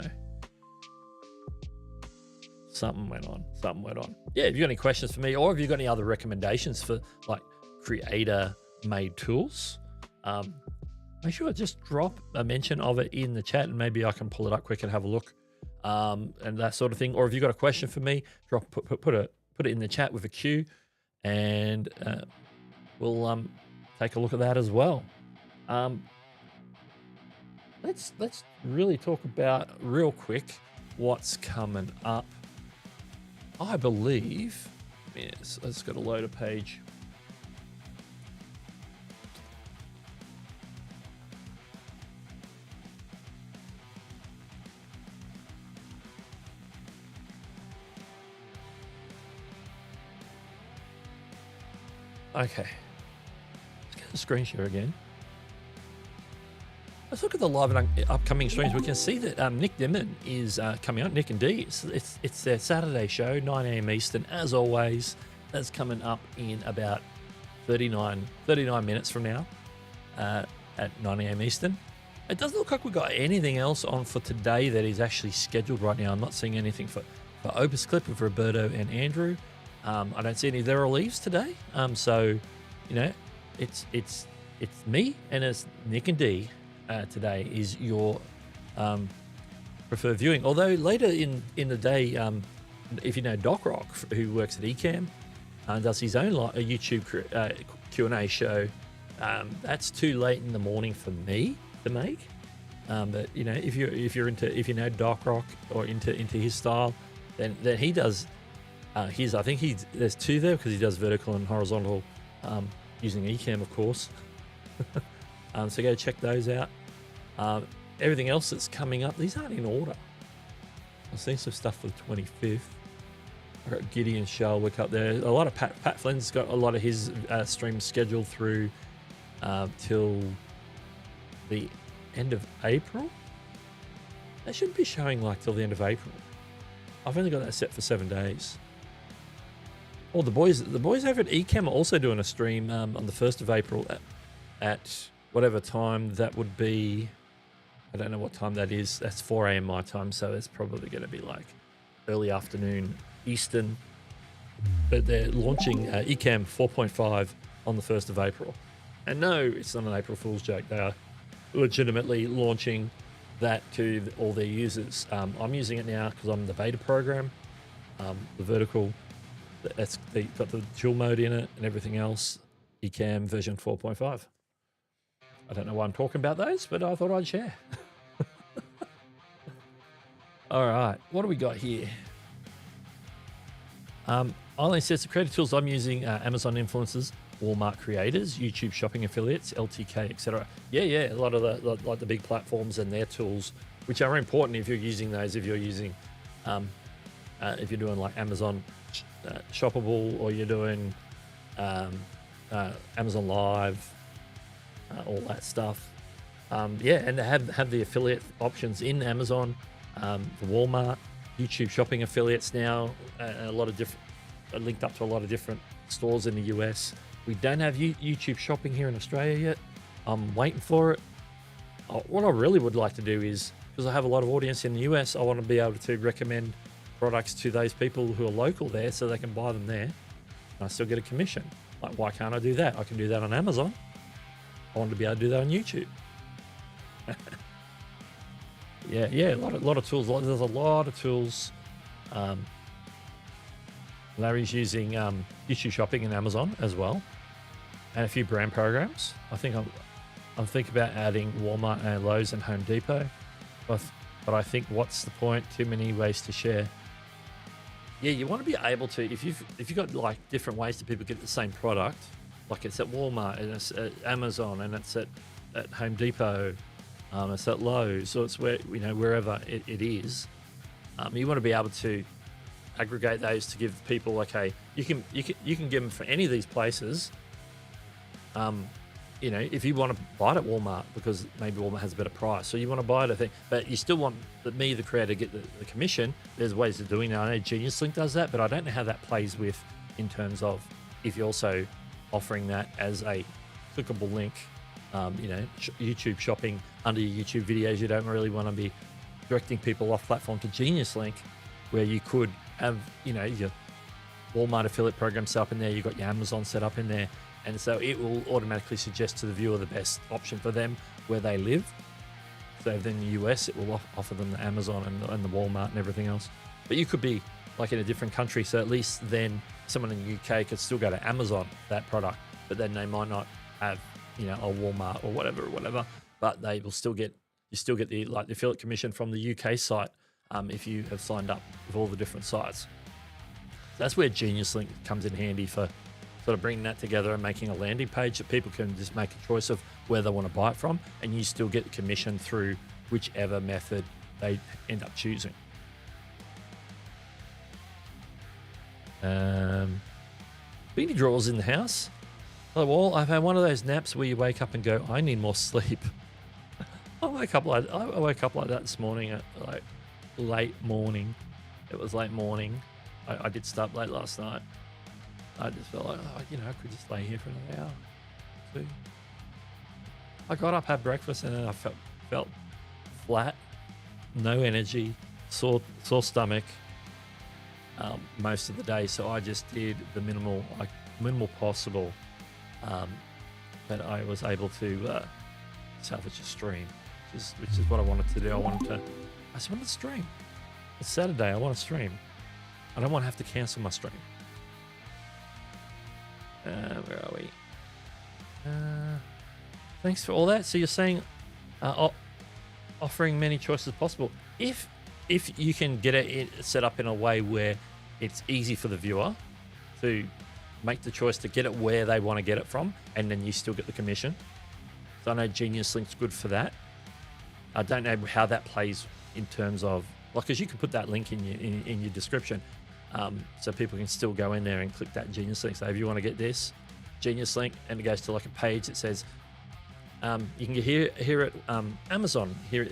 Speaker 1: Something went on. Yeah, if you've got any questions for me, or if you've got any other recommendations for like creator-made tools, make sure I just drop a mention of it in the chat and maybe I can pull it up quick and have a look, and that sort of thing. Or if you've got a question for me, put it in the chat with a Q, and we'll take a look at that as well. Let's really talk about real quick what's coming up. I believe, yes, let's go to load a page. Okay, let's get the screen share again. Let's look at the live and upcoming streams. We can see that Nick Dimon is coming up. Nick and D. It's their Saturday show, 9 a.m. Eastern, as always. That's coming up in about 39 minutes from now at 9 a.m. Eastern. It doesn't look like we've got anything else on for today that is actually scheduled right now. I'm not seeing anything for Opus Clip with Roberto and Andrew. I don't see any There Are Leaves today. So, you know, it's me and it's Nick and D. Today is your preferred viewing. Although later in the day, if you know Doc Rock, who works at Ecamm and does his own YouTube Q&A show, that's too late in the morning for me to make. But you know, if you know Doc Rock or into his style, then he does his. I think there's two there because he does vertical and horizontal using Ecamm, of course. So go check those out. Everything else that's coming up, these aren't in order. I've seen some stuff for the 25th. I've got Gideon Shelwick up there. A lot of Pat Flynn's got a lot of his streams scheduled through till the end of April. They should be showing like till the end of April. I've only got that set for 7 days. Oh, the boys over at Ecamm are also doing a stream on the 1st of April at whatever time that would be. I don't know what time that is. That's 4 a.m. my time, so it's probably going to be like early afternoon Eastern. But they're launching Ecamm 4.5 on the 1st of April. And no, it's not an April Fool's joke. They are legitimately launching that to all their users. I'm using it now because I'm in the beta program. The vertical, they got the dual mode in it and everything else. Ecamm version 4.5. I don't know why I'm talking about those, but I thought I'd share. All right, what do we got here? Eileen says the creative tools I'm using are Amazon influencers, Walmart creators, YouTube shopping affiliates, LTK, etc. Yeah, a lot of the big platforms and their tools, which are important if you're using those. If you're using, if you're doing like Amazon Shoppable, or you're doing Amazon Live. All that stuff, yeah, and they have the affiliate options in Amazon, the Walmart, YouTube shopping affiliates now. A lot of different, linked up to a lot of different stores in the US. We don't have YouTube shopping here in Australia yet. I'm waiting for it. what I really would like to do is, because I have a lot of audience in the US, I want to be able to recommend products to those people who are local there so they can buy them there. And I still get a commission. Like, why can't I do that? I can do that on Amazon. I want to be able to do that on YouTube. yeah, a lot of tools. There's a lot of tools. Larry's using YouTube Shopping and Amazon as well, and a few brand programs. I'm thinking about adding Walmart and Lowe's and Home Depot, but I think, what's the point? Too many ways to share. Yeah, you want to be able to, if you've got like different ways that people get the same product, like it's at Walmart and it's at Amazon and it's at Home Depot, it's at Lowe's, so it's wherever it is. You want to be able to aggregate those to give people, okay, you can give them for any of these places. If you want to buy it at Walmart because maybe Walmart has a better price, so you want to buy it, I think, but you still want the creator, get the commission. There's ways of doing that. I know Genius Link does that, but I don't know how that plays with in terms of if you're also offering that as a clickable link. YouTube shopping under your YouTube videos. You don't really want to be directing people off platform to Genius Link, where you could have your Walmart affiliate program set up in there. You've got your Amazon set up in there. And so it will automatically suggest to the viewer the best option for them where they live. So if they're in the US, it will offer them the Amazon and the Walmart and everything else. But you could be like in a different country, so at least then someone in the UK could still go to Amazon, that product, but then they might not have a Walmart or whatever. But they will still get the affiliate commission from the UK site if you have signed up with all the different sites. That's where Genius Link comes in handy for sort of bringing that together and making a landing page that people can just make a choice of where they want to buy it from, and you still get the commission through whichever method they end up choosing. Beanie drawers in the house. Oh, well, I've had one of those naps where you wake up and go, I need more sleep. I woke up like that this morning at like late morning. It was late morning. I did start late last night. I just felt like, I could just lay here for another hour. So I got up, had breakfast, and then I felt flat, no energy, sore stomach most of the day. So I just did the minimal possible, but I was able to salvage a stream, which is what I wanted to do. I just wanted to stream. It's Saturday. I want to stream. I don't want to have to cancel my stream. Where are we? Thanks for all that. So you're saying offering many choices possible. If you can get it set up in a way where it's easy for the viewer to make the choice to get it where they want to get it from, and then you still get the commission. So I know Genius Link's good for that. I don't know how that plays in terms of, because you can put that link in your description. So people can still go in there and click that Genius Link. So if you want to get this Genius Link, and it goes to like a page that says, you can get here at Amazon. Here's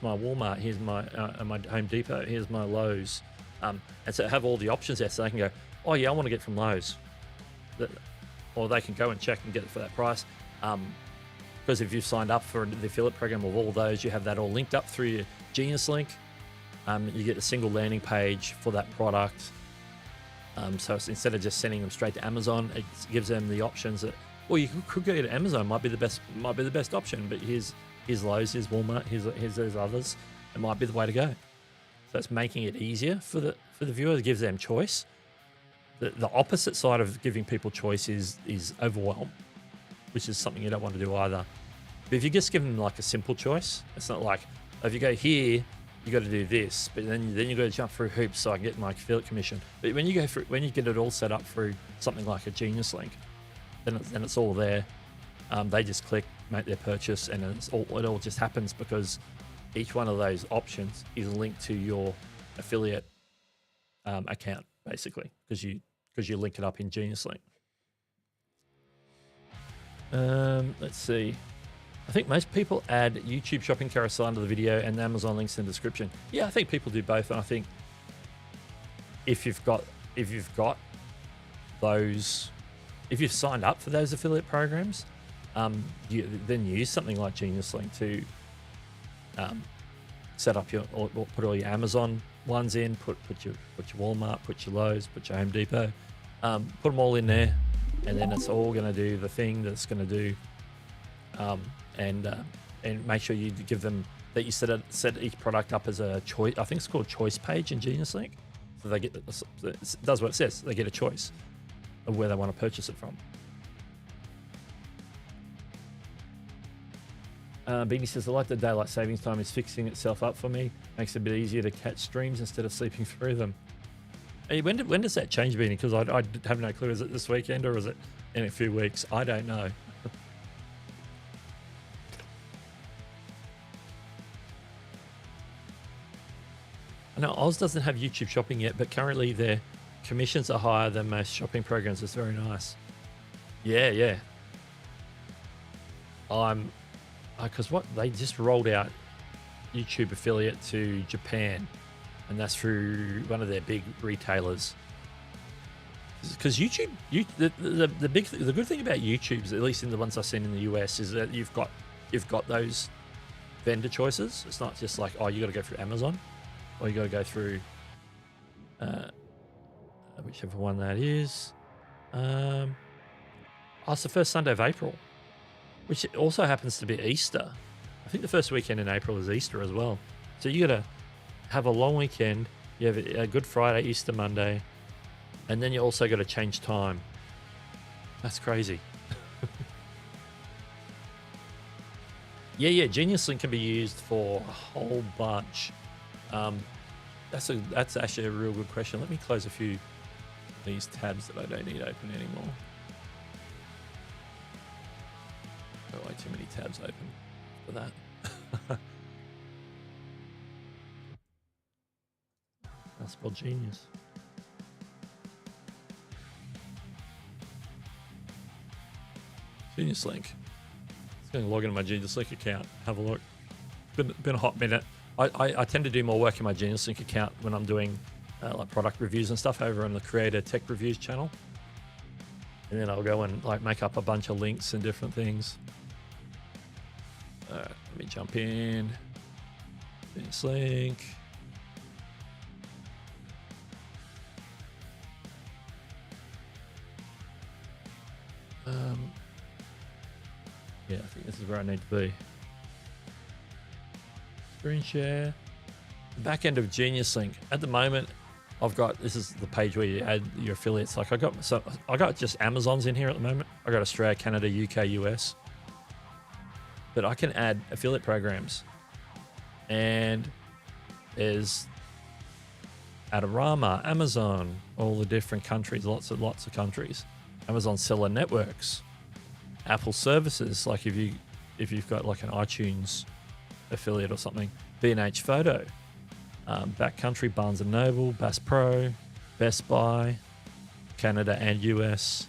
Speaker 1: my Walmart. Here's my Home Depot. Here's my Lowe's. And so have all the options there, so they can go, oh yeah, I want to get from Lowe's, or they can go and check and get it for that price. Because if you've signed up for the affiliate program of all those, you have that all linked up through your Genius Link. You get a single landing page for that product. So it's, instead of just sending them straight to Amazon, it gives them the options that, well, you could go to Amazon, might be the best option, but here's Lowe's, here's Walmart, here's those others. It might be the way to go. So it's making it easier for the viewer. It gives them choice. The opposite side of giving people choice is overwhelm, which is something you don't want to do either. But if you just give them like a simple choice, it's not like, if you go here, you got to do this, but then you got to jump through hoops so I can get my affiliate commission. But when you get it all set up through something like a Genius Link, then it's all there. They just click, make their purchase, and it all just happens because each one of those options is linked to your affiliate account, basically, because you link it up in Genius Link. Let's see. I think most people add YouTube shopping carousel under the video and Amazon links in the description. Yeah, I think people do both, and I think if you've got those, if you've signed up for those affiliate programs, You then use something like Genius Link to set up your or put all your Amazon ones in, put your Walmart, put your Lowe's, put your Home Depot, put them all in there, and then it's all going to do the thing that's going to do, and make sure you give them that you set each product up as a choice. I think it's called choice page in Genius Link, so they get it does what it says. They get a choice of where they want to purchase it from. Beanie says, I like the daylight savings time is fixing itself up for me. Makes it a bit easier to catch streams instead of sleeping through them. Hey, when does that change, Beanie? Because I have no clue. Is it this weekend or is it in a few weeks? I don't know. I know Oz doesn't have YouTube shopping yet, but currently their commissions are higher than most shopping programs. It's very nice. Yeah. Because they just rolled out YouTube affiliate to Japan, and that's through one of their big retailers. Because YouTube, the good thing about YouTube's, at least in the ones I've seen in the US, is that you've got those vendor choices. It's not just like, oh, you got to go through Amazon, or you got to go through whichever one that is. It's the first Sunday of April, which also happens to be Easter. I think the first weekend in April is Easter as well. So you got to have a long weekend. You have a Good Friday, Easter Monday, and then you also got to change time. That's crazy. Yeah. Genius Link can be used for a whole bunch. That's actually a real good question. Let me close a few of these tabs that I don't need open anymore. Got way too many tabs open for that. I spelled genius. Genius Link. Just going to log into my Genius Link account. Have a look. Been a hot minute. I tend to do more work in my Genius Link account when I'm doing like product reviews and stuff over on the Creator Tech Reviews channel. And then I'll go and like make up a bunch of links and different things. Let me jump in. Genius Link. Yeah, I think this is where I need to be. Screen share. Back end of Genius Link. At the moment, this is the page where you add your affiliates. Like I got just Amazon's in here at the moment. I got Australia, Canada, UK, US. But I can add affiliate programs. And there's Adorama, Amazon, all the different countries, lots of countries. Amazon seller networks, Apple services, like if you've got like an iTunes affiliate or something, B&H Photo, Backcountry, Barnes & Noble, Bass Pro, Best Buy, Canada and US.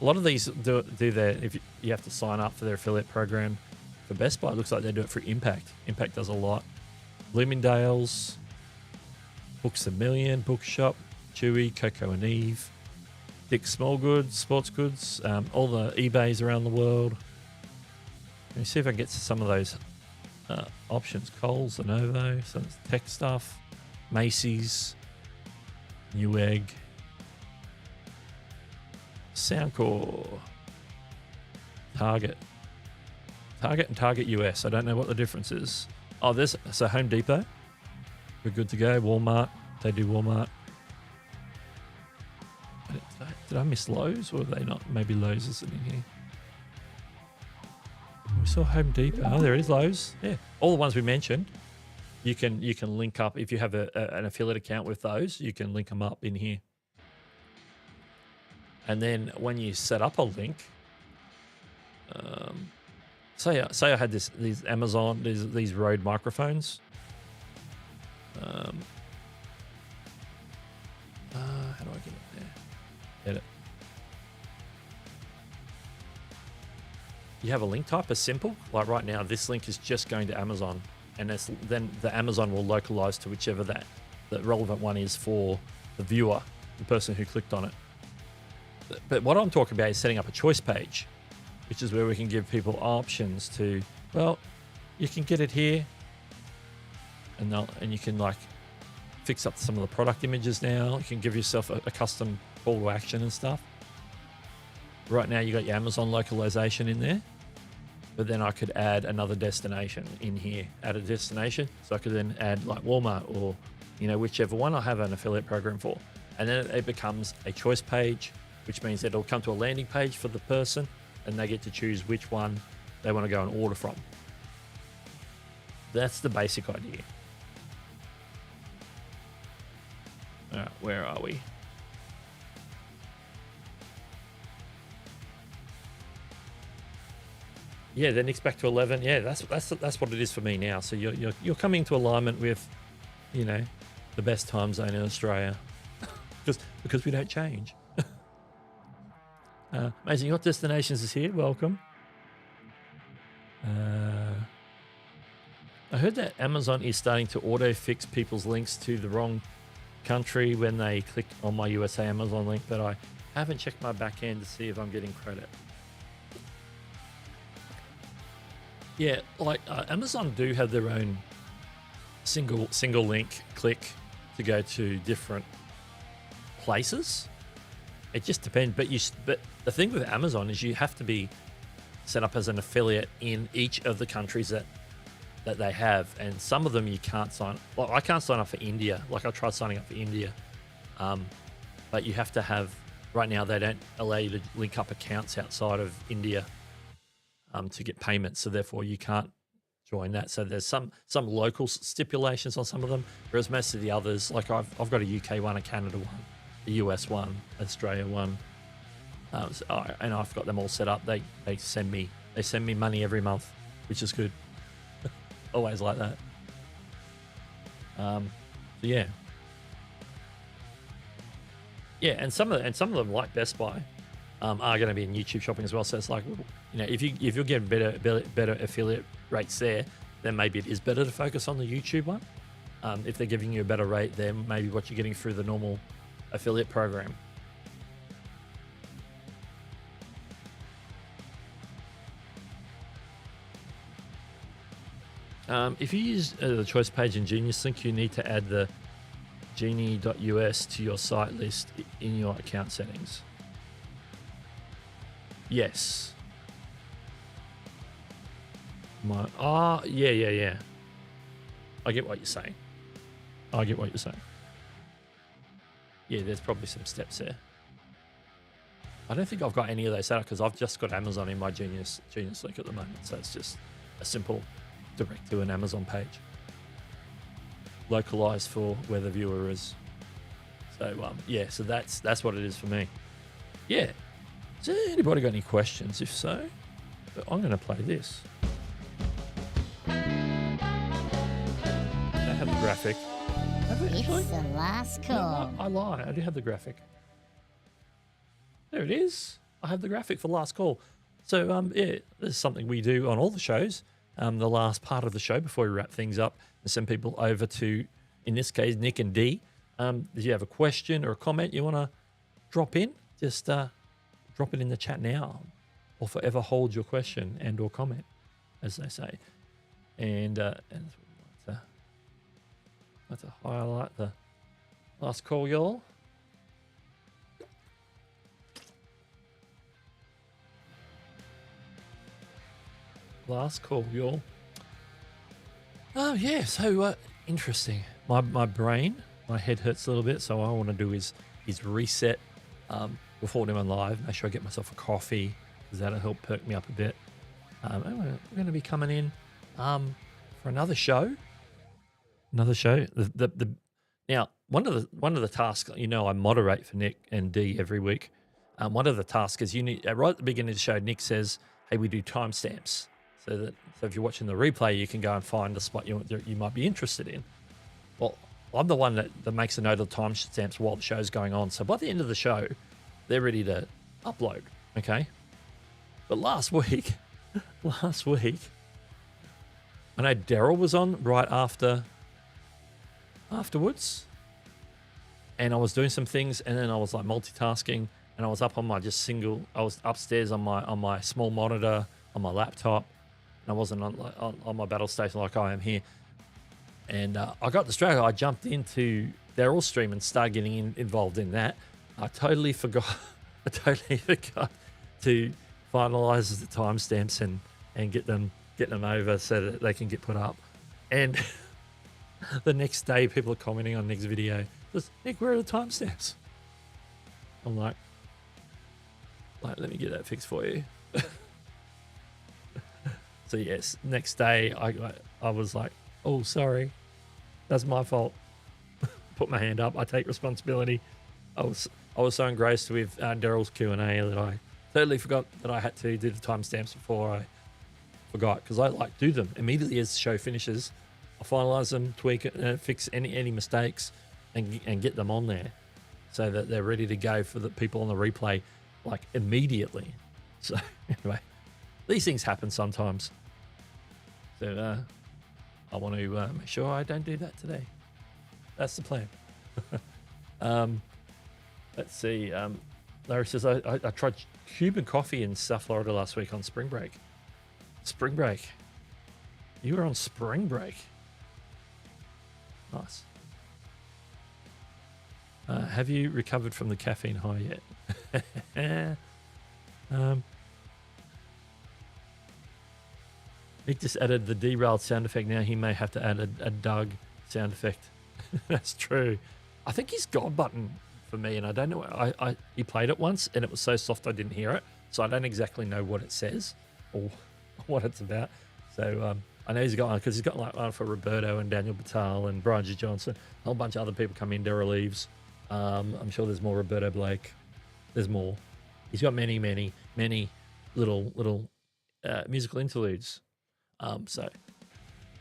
Speaker 1: A lot of these do their, if you have to sign up for their affiliate program. For Best Buy, it looks like they do it for Impact. Impact does a lot. Bloomingdale's, Books A Million, Bookshop, Chewy, Coco and Eve, Dick's Small Goods, Sports Goods, all the eBays around the world. Let me see if I can get to some of those options. Kohl's, Lenovo, some tech stuff, Macy's, Newegg, Soundcore, Target and Target US. I don't know what the difference is. Oh, so Home Depot. We're good to go. Walmart. They do Walmart. Did I miss Lowe's, or are they not? Maybe Lowe's isn't in here. We saw Home Depot. Oh, there is Lowe's. Yeah, all the ones we mentioned. You can link up if you have an affiliate account with those. You can link them up in here. And then when you set up a link, say I had these Amazon these Rode microphones. How do I get it there? Edit. You have a link type as simple. Like right now, this link is just going to Amazon, and then the Amazon will localize to whichever the relevant one is for the viewer, the person who clicked on it. But what I'm talking about is setting up a choice page. which is where we can give people options to, well, you can get it here, and you can like fix up some of the product images now. You can give yourself a custom call to action and stuff. Right now you got your Amazon localization in there, but then I could add another destination in here, add a destination. So I could then add like Walmart or, whichever one I have an affiliate program for. And then it becomes a choice page, which means it'll come to a landing page for the person and they get to choose which one they want to go and order from. That's the basic idea. All right, where are we? Yeah, then Nick's back to 11. Yeah, that's what it is for me now. So you're coming to alignment with, the best time zone in Australia, because we don't change. Amazing. Your destinations is here. Welcome. I heard that Amazon is starting to auto fix people's links to the wrong country when they click on my USA Amazon link, but I haven't checked my back end to see if I'm getting credit. Yeah, like Amazon do have their own single link click to go to different places. It just depends, but the thing with Amazon is you have to be set up as an affiliate in each of the countries that they have, and some of them you can't sign. Well, I can't sign up for India. Like I tried signing up for India, but you have to have. Right now, they don't allow you to link up accounts outside of India to get payments. So therefore, you can't join that. So there's some local stipulations on some of them, whereas most of the others, like I've got a UK one, a Canada one, a US one, Australia one, and I've got them all set up. They send me money every month, which is good. Always like that. So yeah, and some of them, like Best Buy, are going to be in YouTube shopping as well. So it's like, if you're getting better affiliate rates there, then maybe it is better to focus on the YouTube one. If they're giving you a better rate than maybe what you're getting through the normal affiliate program. If you use the choice page in Genius Link, you need to add the genie.us to your site list in your account settings. Yes. Yeah. I get what you're saying. Yeah, there's probably some steps there. I don't think I've got any of those set up because I've just got Amazon in my Genius Link at the moment. So it's just a simple direct to an Amazon page, localized for where the viewer is. So so that's what it is for me. Yeah. Has anybody got any questions? If so, I'm going to play this. I have the graphic.
Speaker 2: It's the last call.
Speaker 1: No, I lie. I do have the graphic. There it is. I have the graphic for last call. So this is something we do on all the shows. The last part of the show before we wrap things up and send people over to, in this case, Nick and Dee. If you have a question or a comment you want to drop in, just drop it in the chat now, or forever hold your question and or comment, as they say. And let's highlight the last call, y'all. Last call, y'all. Oh yeah, so interesting. My brain, my head hurts a little bit, so what I want to do is reset before anyone live. Make sure I get myself a coffee, because that'll help perk me up a bit. We're going to be coming in for another show. Now one of the tasks, I moderate for Nick and Dee every week. One of the tasks is you need right at the beginning of the show. Nick says, "Hey, we do timestamps." So if you're watching the replay, you can go and find the spot you might be interested in. Well, I'm the one that makes a note of the timestamps while the show's going on. So by the end of the show, they're ready to upload. Okay. But last week, I know Daryl was on right afterwards, and I was doing some things, and then I was like multitasking, and I was up on my I was upstairs on my small monitor on my laptop, and I wasn't on my battle station like I am here. And I got distracted. I jumped into Daryl's stream and started getting involved in that. I totally forgot. I totally forgot to finalize the timestamps and get them over so that they can get put up. And the next day, people are commenting on Nick's video. Nick, where are the timestamps? I'm like, let me get that fixed for you. So yes, next day I was like, oh, sorry, that's my fault. Put my hand up. I take responsibility. I was so engrossed with Daryl's Q&A that I totally forgot that I had to do the timestamps before I forgot, because I do them immediately as the show finishes. I finalize them, tweak it, fix any mistakes, and get them on there so that they're ready to go for the people on the replay immediately. So anyway, these things happen sometimes. So I want to make sure I don't do that today. That's the plan. Let's see. Larry says, I tried Cuban coffee in South Florida last week on spring break. Spring break. You were on spring break. Nice. Have you recovered from the caffeine high yet? Nick just added the derailed sound effect. Now he may have to add a Doug sound effect. That's true. I think he's got a button for me, and I don't know. He played it once, and it was so soft I didn't hear it, so I don't exactly know what it says or what it's about. So I know he's got one because he's got one for Roberto and Daniel Batal and Brian G. Johnson. A whole bunch of other people come in. Daryl Eves. I'm sure there's more. Roberto Blake. There's more. He's got many little musical interludes. So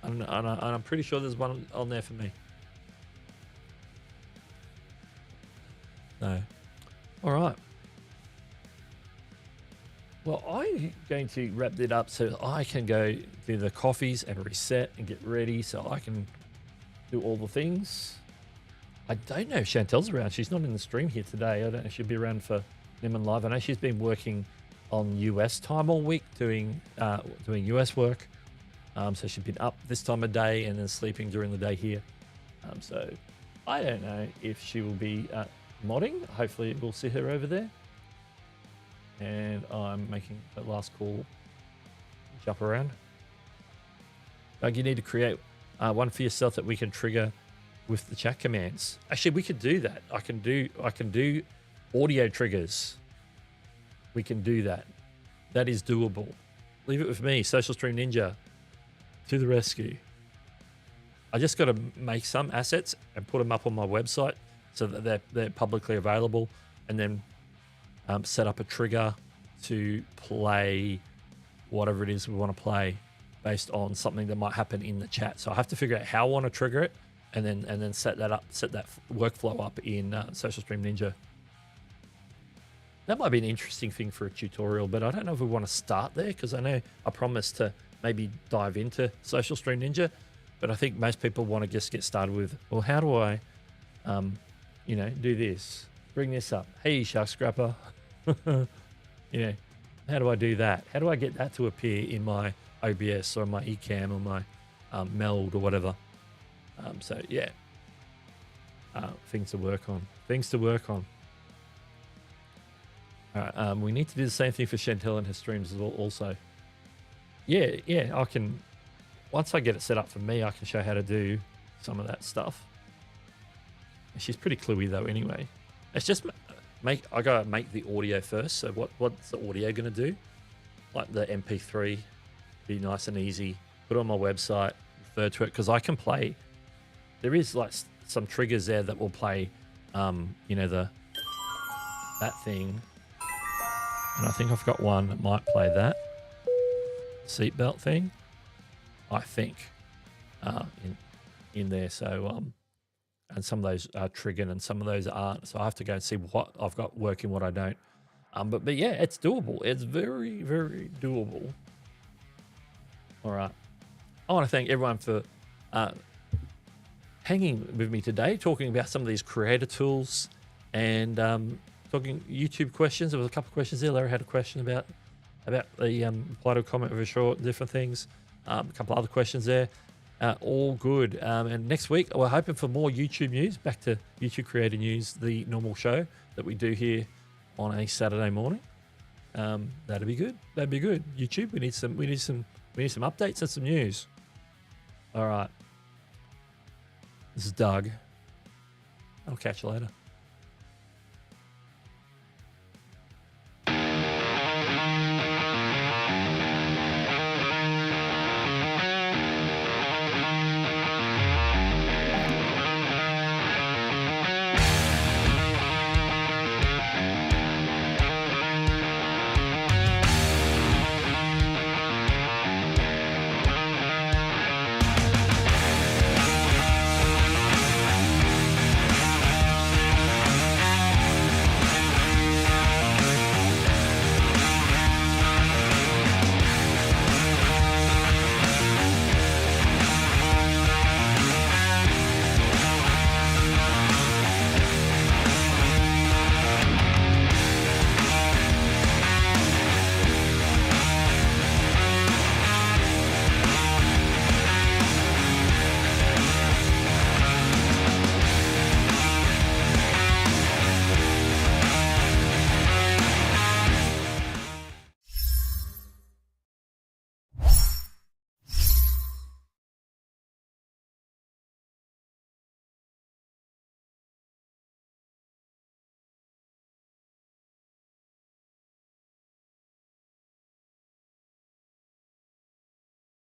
Speaker 1: I'm pretty sure there's one on there for me. No. All right. Well, I'm going to wrap it up so I can go do the coffees and reset and get ready so I can do all the things. I don't know if Chantel's around. She's not in the stream here today. I don't know if she'll be around for Niman Live. I know she's been working on US time all week doing US work. So she's been up this time of day and then sleeping during the day here. So I don't know if she will be modding. Hopefully we'll see her over there. And I'm making the last call. Jump around. Doug, you need to create one for yourself that we can trigger with the chat commands. Actually, we could do that. I can do audio triggers. We can do that. That is doable. Leave it with me, Social Stream Ninja, to the rescue. I just got to make some assets and put them up on my website so that they're publicly available, and then set up a trigger to play whatever it is we want to play based on something that might happen in the chat. So I have to figure out how I want to trigger it, and then set that workflow up in Social Stream Ninja. That might be an interesting thing for a tutorial, but I don't know if we want to start there, because I know I promised to maybe dive into Social Stream Ninja, but I think most people want to just get started with, well, how do I, do this, bring this up. Hey, Shark Scrapper, how do I do that? How do I get that to appear in my OBS or my Ecamm or my Meld or whatever? Things to work on. All right, we need to do the same thing for Chantel and her streams as well also. Yeah, I can, once I get it set up for me, I can show how to do some of that stuff. She's pretty cluey though anyway. It's just I gotta make the audio first. So what's the audio gonna do? Like the MP3, be nice and easy. Put it on my website, refer to it, because I can play. There is some triggers there that will play, that thing. And I think I've got one that might play that seatbelt thing. I think in there. So and some of those are triggered and some of those aren't. So I have to go and see what I've got working, what I don't. But yeah, it's doable. It's very, very doable. All right. I want to thank everyone for hanging with me today, talking about some of these creator tools and talking YouTube questions. There was a couple of questions there. Larry had a question about the reply to a comment of a short, different things. A couple other questions there. All good. And next week, we're hoping for more YouTube news. Back to YouTube Creator News, the normal show that we do here on a Saturday morning. That'd be good. That'd be good. YouTube, we need some updates and some news. All right. This is Doug. I'll catch you later.